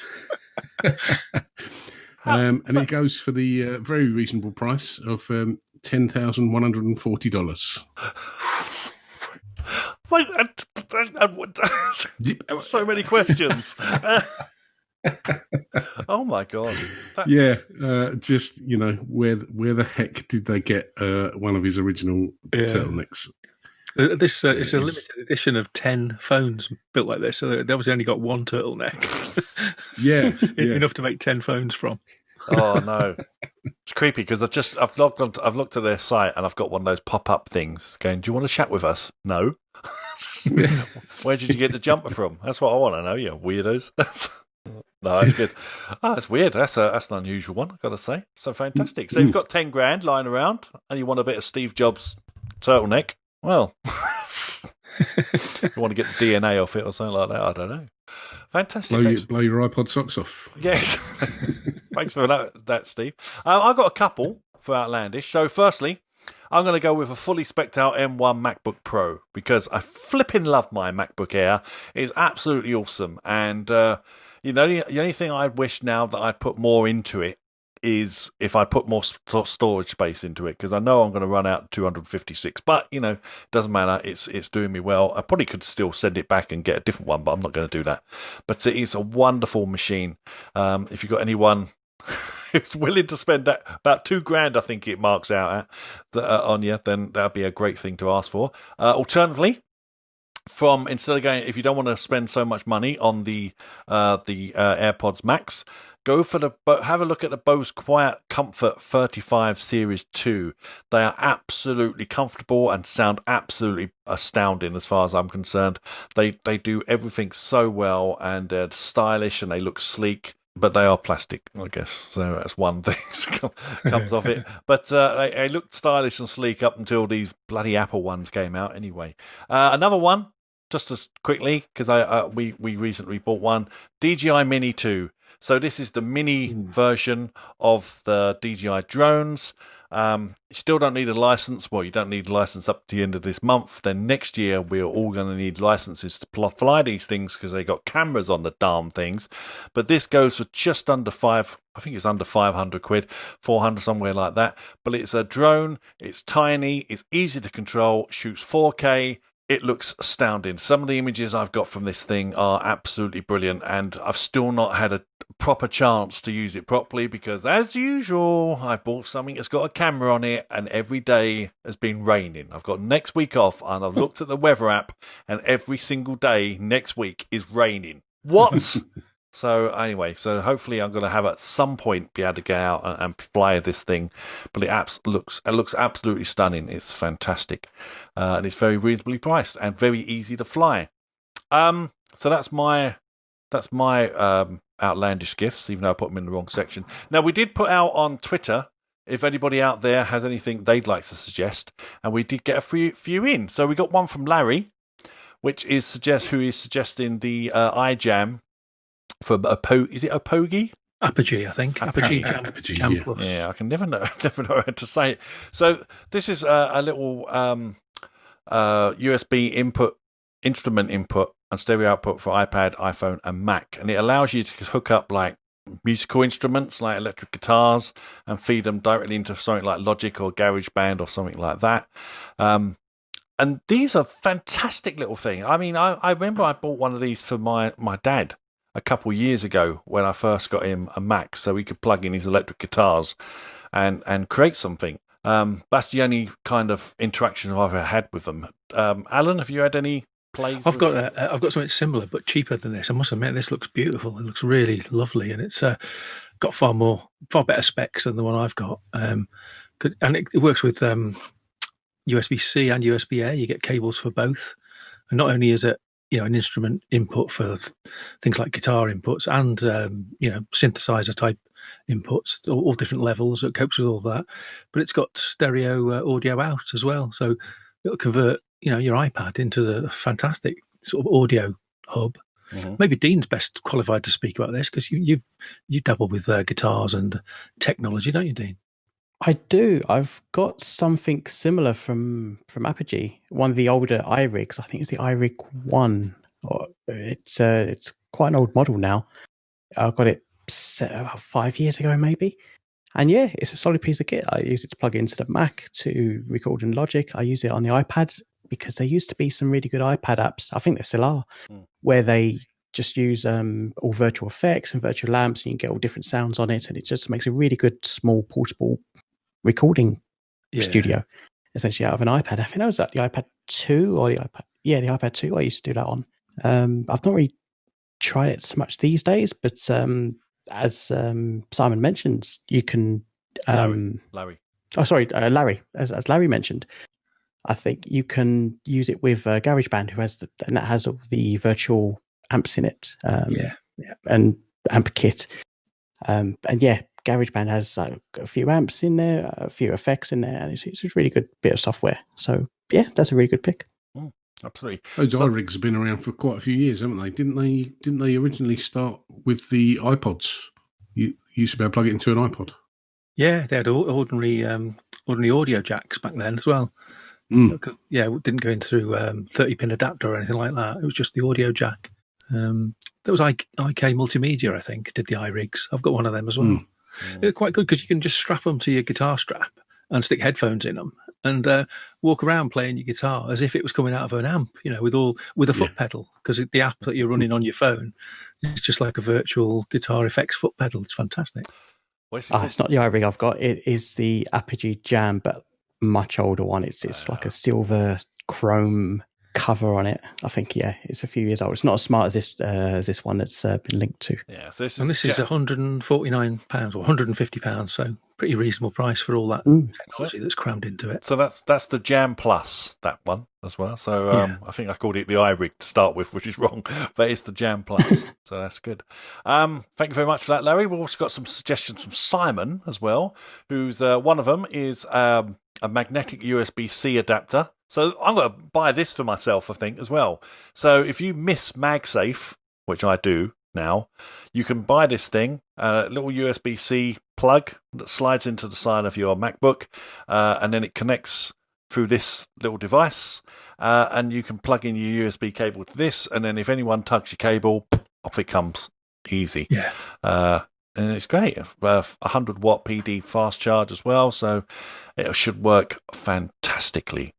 And it goes for the very reasonable price of $10,140. So many questions. Oh my god! Just where the heck did they get one of his original turtlenecks? It's a limited edition of 10 phones built like this, so they obviously only got one turtleneck. Enough to make 10 phones from. Oh no, it's creepy because I've looked at their site and I've got one of those pop-up things going, "Do you want to chat with us?" No. Where did you get the jumper from? That's what I want to know. You weirdos. No, that's good. Oh, that's weird. That's an unusual one, I've got to say. So fantastic. So you've got 10 grand lying around and you want a bit of Steve Jobs turtleneck. Well, you want to get the DNA off it or something like that. I don't know. Fantastic. Blow your iPod socks off. Yes. Thanks for that, Steve. I've got a couple for outlandish. So firstly, I'm going to go with a fully specced out M1 MacBook Pro because I flipping love my MacBook Air. It's absolutely awesome. And, the only thing I wish now that I'd put more into it is if I put more storage space into it, because I know I'm going to run out 256. But, it doesn't matter. It's doing me well. I probably could still send it back and get a different one, but I'm not going to do that. But it is a wonderful machine. If you've got anyone who's willing to spend that about $2,000, I think it marks out at on you, then that'd be a great thing to ask for. Alternatively, instead of going, if you don't want to spend so much money on the AirPods Max, have a look at the Bose QuietComfort 35 Series 2. They are absolutely comfortable and sound absolutely astounding as far as I'm concerned. They do everything so well, and they're stylish and they look sleek. But they are plastic, I guess. So that's one thing that comes off it. But they looked stylish and sleek up until these bloody Apple ones came out anyway. Another one, just as quickly, because we recently bought one, DJI Mini 2. So this is the mini version of the DJI drones. You still don't need a license. Well, you don't need a license up to the end of this month. Then next year, we're all going to need licenses to fly these things because they got cameras on the darn things. But this goes for just under I think it's under 500 quid, 400, somewhere like that. But it's a drone. It's tiny. It's easy to control. Shoots 4K. It looks astounding. Some of the images I've got from this thing are absolutely brilliant, and I've still not had a proper chance to use it properly because, as usual, I bought something that's got a camera on it, and every day has been raining. I've got next week off, and I've looked at the weather app, and every single day next week is raining. What? So anyway, so hopefully I'm going to have at some point be able to get out and fly this thing. But it looks absolutely stunning. It's fantastic, and it's very reasonably priced and very easy to fly. So that's my outlandish gifts, even though I put them in the wrong section. Now we did put out on Twitter if anybody out there has anything they'd like to suggest, and we did get a few in. So we got one from Larry, which is suggesting the iJam. For is it Apogee? Apogee, I think. Apogee Jam. Apogee, Jam yeah. Plus. Yeah, I can never know how to say it. So this is a little USB instrument input and stereo output for iPad, iPhone, and Mac, and it allows you to hook up like musical instruments like electric guitars and feed them directly into something like Logic or GarageBand or something like that. And these are fantastic little things. I mean, I remember I bought one of these for my dad a couple of years ago when I first got him a Mac, so he could plug in his electric guitars and create something. That's the only kind of interaction I've ever had with them. Alan, have you had any plays? I've got something similar but cheaper than this. I must admit, this looks beautiful. It looks really lovely, and it's got far better specs than the one I've got. And it works with USB-C and USB-A. You get cables for both, and not only is it an instrument input for things like guitar inputs and synthesizer type inputs, all different levels. It copes with all that, but it's got stereo audio out as well, so it'll convert your iPad into the fantastic sort of audio hub. Mm-hmm. Maybe Dean's best qualified to speak about this because you dabble with guitars and technology, don't you, Dean? I do. I've got something similar from Apogee. One of the older iRigs. I think it's the iRig 1. It's quite an old model now. I got it about 5 years ago, maybe. And yeah, it's a solid piece of kit. I use it to plug into the Mac to record in Logic. I use it on the iPad because there used to be some really good iPad apps. I think there still are, where they just use all virtual effects and virtual lamps, and you can get all different sounds on it, and it just makes a really good small portable recording studio, essentially out of an iPad. I think that was the iPad 2 or the iPad 2 I used to do that on. I've not really tried it so much these days, but as Simon mentioned, you can Larry. Oh, sorry, Larry. As Larry mentioned, I think you can use it with GarageBand, and that has all the virtual amps in it. And amp kit. And yeah, GarageBand has a few amps in there, a few effects in there, and it's a really good bit of software. So yeah, that's a really good pick. Absolutely. Those iRigs have been around for quite a few years, haven't they? Didn't they originally start with the iPods? You used to be able to plug it into an iPod. Yeah, they had ordinary audio jacks back then as well. Yeah, it didn't go in through 30-pin adapter or anything like that. It was just the audio jack. That was IK Multimedia, I think, did the iRigs. I've got one of them as well. They're quite good because you can just strap them to your guitar strap and stick headphones in them and walk around playing your guitar as if it was coming out of an amp, with a foot pedal, because the app that you're running on your phone is just like a virtual guitar effects foot pedal. It's fantastic. It's not the iRig I've got. It is the Apogee Jam, but much older one. It's like a silver chrome cover on it. I think it's a few years old. It's not as smart as this one that's been linked to. Yeah, so this is £149 or £150, so pretty reasonable price for all that technology that's crammed into it. So that's the Jam Plus, that one as well. So I think I called it the iRig to start with, which is wrong, but it's the Jam Plus. So that's good. Thank you very much for that, Larry. We've also got some suggestions from Simon as well, who's one of them is a magnetic USB-C adapter. So I'm going to buy this for myself, I think, as well. So if you miss MagSafe, which I do now, you can buy this thing, a little USB-C plug that slides into the side of your MacBook, and then it connects through this little device, and you can plug in your USB cable to this, and then if anyone tugs your cable, off it comes. Easy. Yeah. And it's great. 100 watt PD fast charge as well, so it should work fantastically.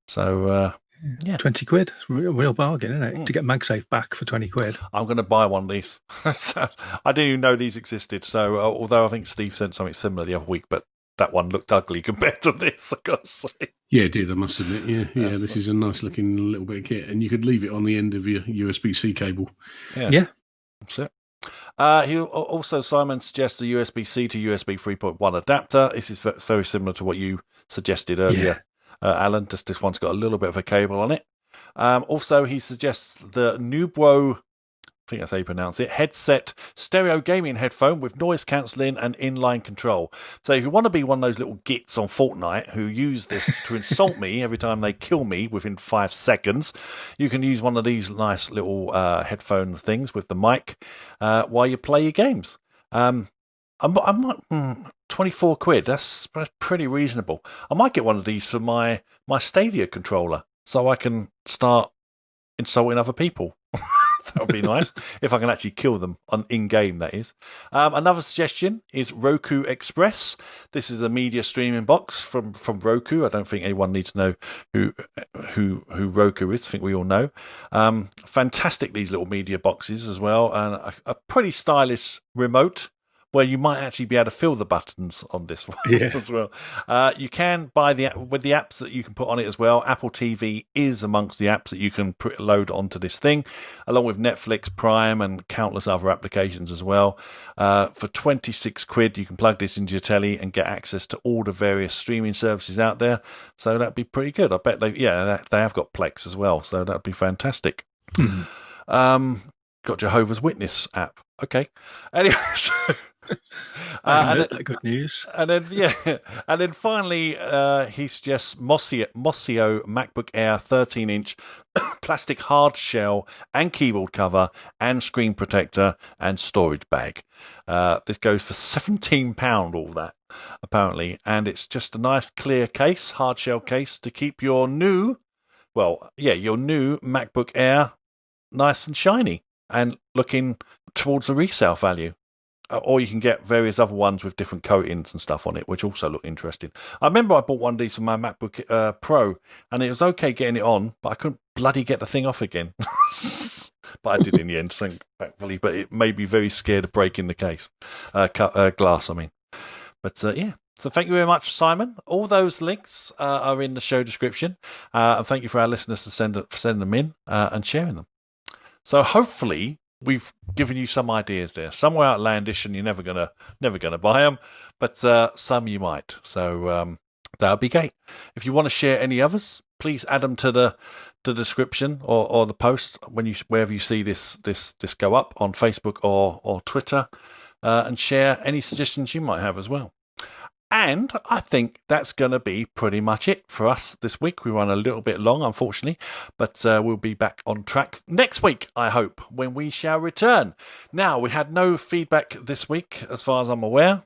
So, yeah. 20 quid. It's a real bargain, isn't it? To get MagSafe back for 20 quid. I'm going to buy one of these. So, I didn't even know these existed. So, although I think Steve sent something similar the other week, but that one looked ugly compared to this, I got to say. Yeah, it did, I must admit. Yeah, this is a nice looking little bit of kit. And you could leave it on the end of your USB-C cable. Yeah. That's it. Simon suggests a USB-C to USB 3.1 adapter. This is very similar to what you suggested earlier, Alan. Just this one's got a little bit of a cable on it. Also, he suggests the Nubro, I think that's how you pronounce it, headset stereo gaming headphone with noise cancelling and inline control. So if you want to be one of those little gits on Fortnite who use this to insult me every time they kill me within 5 seconds, you can use one of these nice little headphone things with the mic while you play your games. I'm 24 quid. That's pretty reasonable. I might get one of these for my Stadia controller so I can start insulting other people. That would be nice if I can actually kill them in-game, that is. Another suggestion is Roku Express. This is a media streaming box from Roku. I don't think anyone needs to know who Roku is. I think we all know. Fantastic, these little media boxes as well. And a pretty stylish remote where you might actually be able to feel the buttons on this one as well. You can buy with the apps that you can put on it as well. Apple TV is amongst the apps that you can load onto this thing, along with Netflix, Prime, and countless other applications as well. For 26 quid, you can plug this into your telly and get access to all the various streaming services out there. So that'd be pretty good. I bet they have got Plex as well. So that'd be fantastic. Got Jehovah's Witness app. Okay. Anyway, good news. And then finally, he suggests Mosio MacBook Air 13-inch plastic hard shell and keyboard cover and screen protector and storage bag. This goes for £17, all that apparently, and it's just a nice clear case, hard shell case to keep your new MacBook Air nice and shiny and looking towards the resale value. Or you can get various other ones with different coatings and stuff on it, which also look interesting. I remember I bought one of these for my MacBook Pro, and it was okay getting it on, but I couldn't bloody get the thing off again. But I did in the end, thankfully. But it made me very scared of breaking the case. Glass, I mean. But yeah. So thank you very much, Simon. All those links are in the show description. And thank you for our listeners for sending them in and sharing them. So hopefully we've given you some ideas there. Some are outlandish, and you're never gonna buy them, but some you might. So that would be great. If you want to share any others, please add them to the description or the post wherever you see this go up on Facebook or Twitter, and share any suggestions you might have as well. And I think that's going to be pretty much it for us this week. We run a little bit long, unfortunately, but we'll be back on track next week, I hope, when we shall return. Now, we had no feedback this week, as far as I'm aware.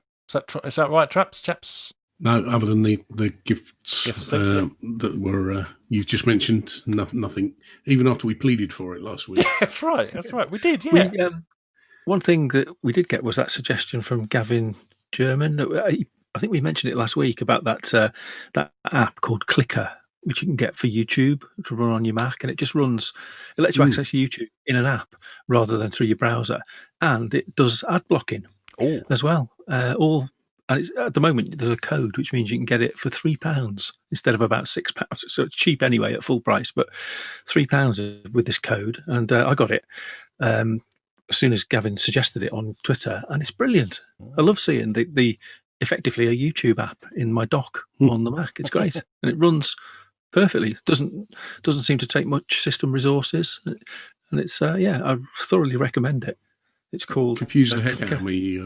Is that right, chaps? No, other than the gifts that were you've just mentioned, nothing. Even after we pleaded for it last week. That's right. We did, yeah. One thing that we did get was that suggestion from Gavin German that I think we mentioned it last week about that app called Clicker, which you can get for YouTube to run on your Mac, and it just runs. It lets you access YouTube in an app rather than through your browser, and it does ad blocking as well. And it's, at the moment, there's a code which means you can get it for £3 instead of about £6. So it's cheap anyway at full price, but £3 with this code, and I got it. As soon as Gavin suggested it on Twitter, and it's brilliant. I love seeing the effectively a YouTube app in my dock on the Mac. It's great, and it runs perfectly. Doesn't seem to take much system resources, and it's I thoroughly recommend it. It's called confused the heck out of me.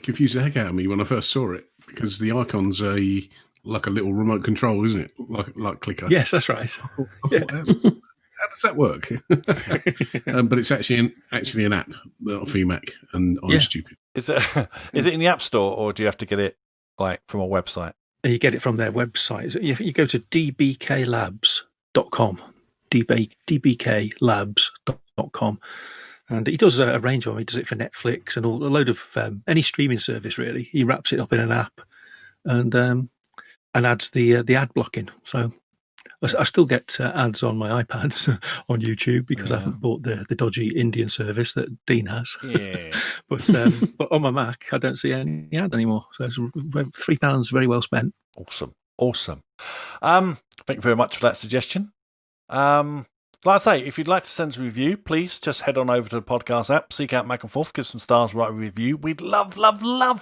Confused the heck out of me when I first saw it, because the icon's like a little remote control, isn't it? Like Clicker. Yes, that's right. How does that work? But it's actually an app for your Mac, and I'm stupid. Is it in the App Store, or do you have to get it from a website? You get it from their website. You go to dbklabs.com, dbklabs.com, and he does a range of them. He does it for Netflix and a load of any streaming service, really. He wraps it up in an app and adds the ad blocking. So I still get ads on my iPads on YouTube because I haven't bought the dodgy Indian service that Dean has. Yeah. But on my Mac, I don't see any ad anymore. So it's £3 very well spent. Awesome. Thank you very much for that suggestion. Like I say, if you'd like to send us a review, please just head on over to the podcast app, seek out Mac and Forth, give some stars, write a review. We'd love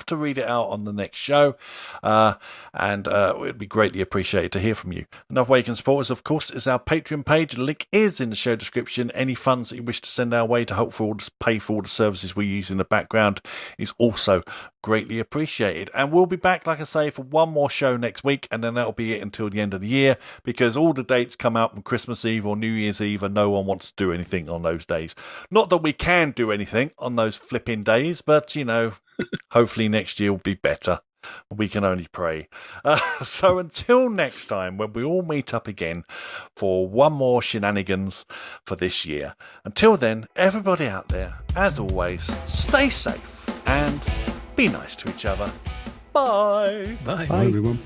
to read it out on the next show, and it would be greatly appreciated to hear from you. Another way you can support us, of course, is our Patreon page. The link is in the show description. Any funds that you wish to send our way to help pay for all the services we use in the background is also greatly appreciated. And we'll be back, like I say, for one more show next week, and then that'll be it until the end of the year, because all the dates come out on Christmas Eve or New Year's Eve, and no one wants to do anything on those days. Not that we can do anything on those flipping days, but, hopefully next year will be better. We can only pray. So until next time, when we all meet up again for one more shenanigans for this year. Until then, everybody out there, as always, stay safe and be nice to each other. Bye. Bye. Bye, everyone.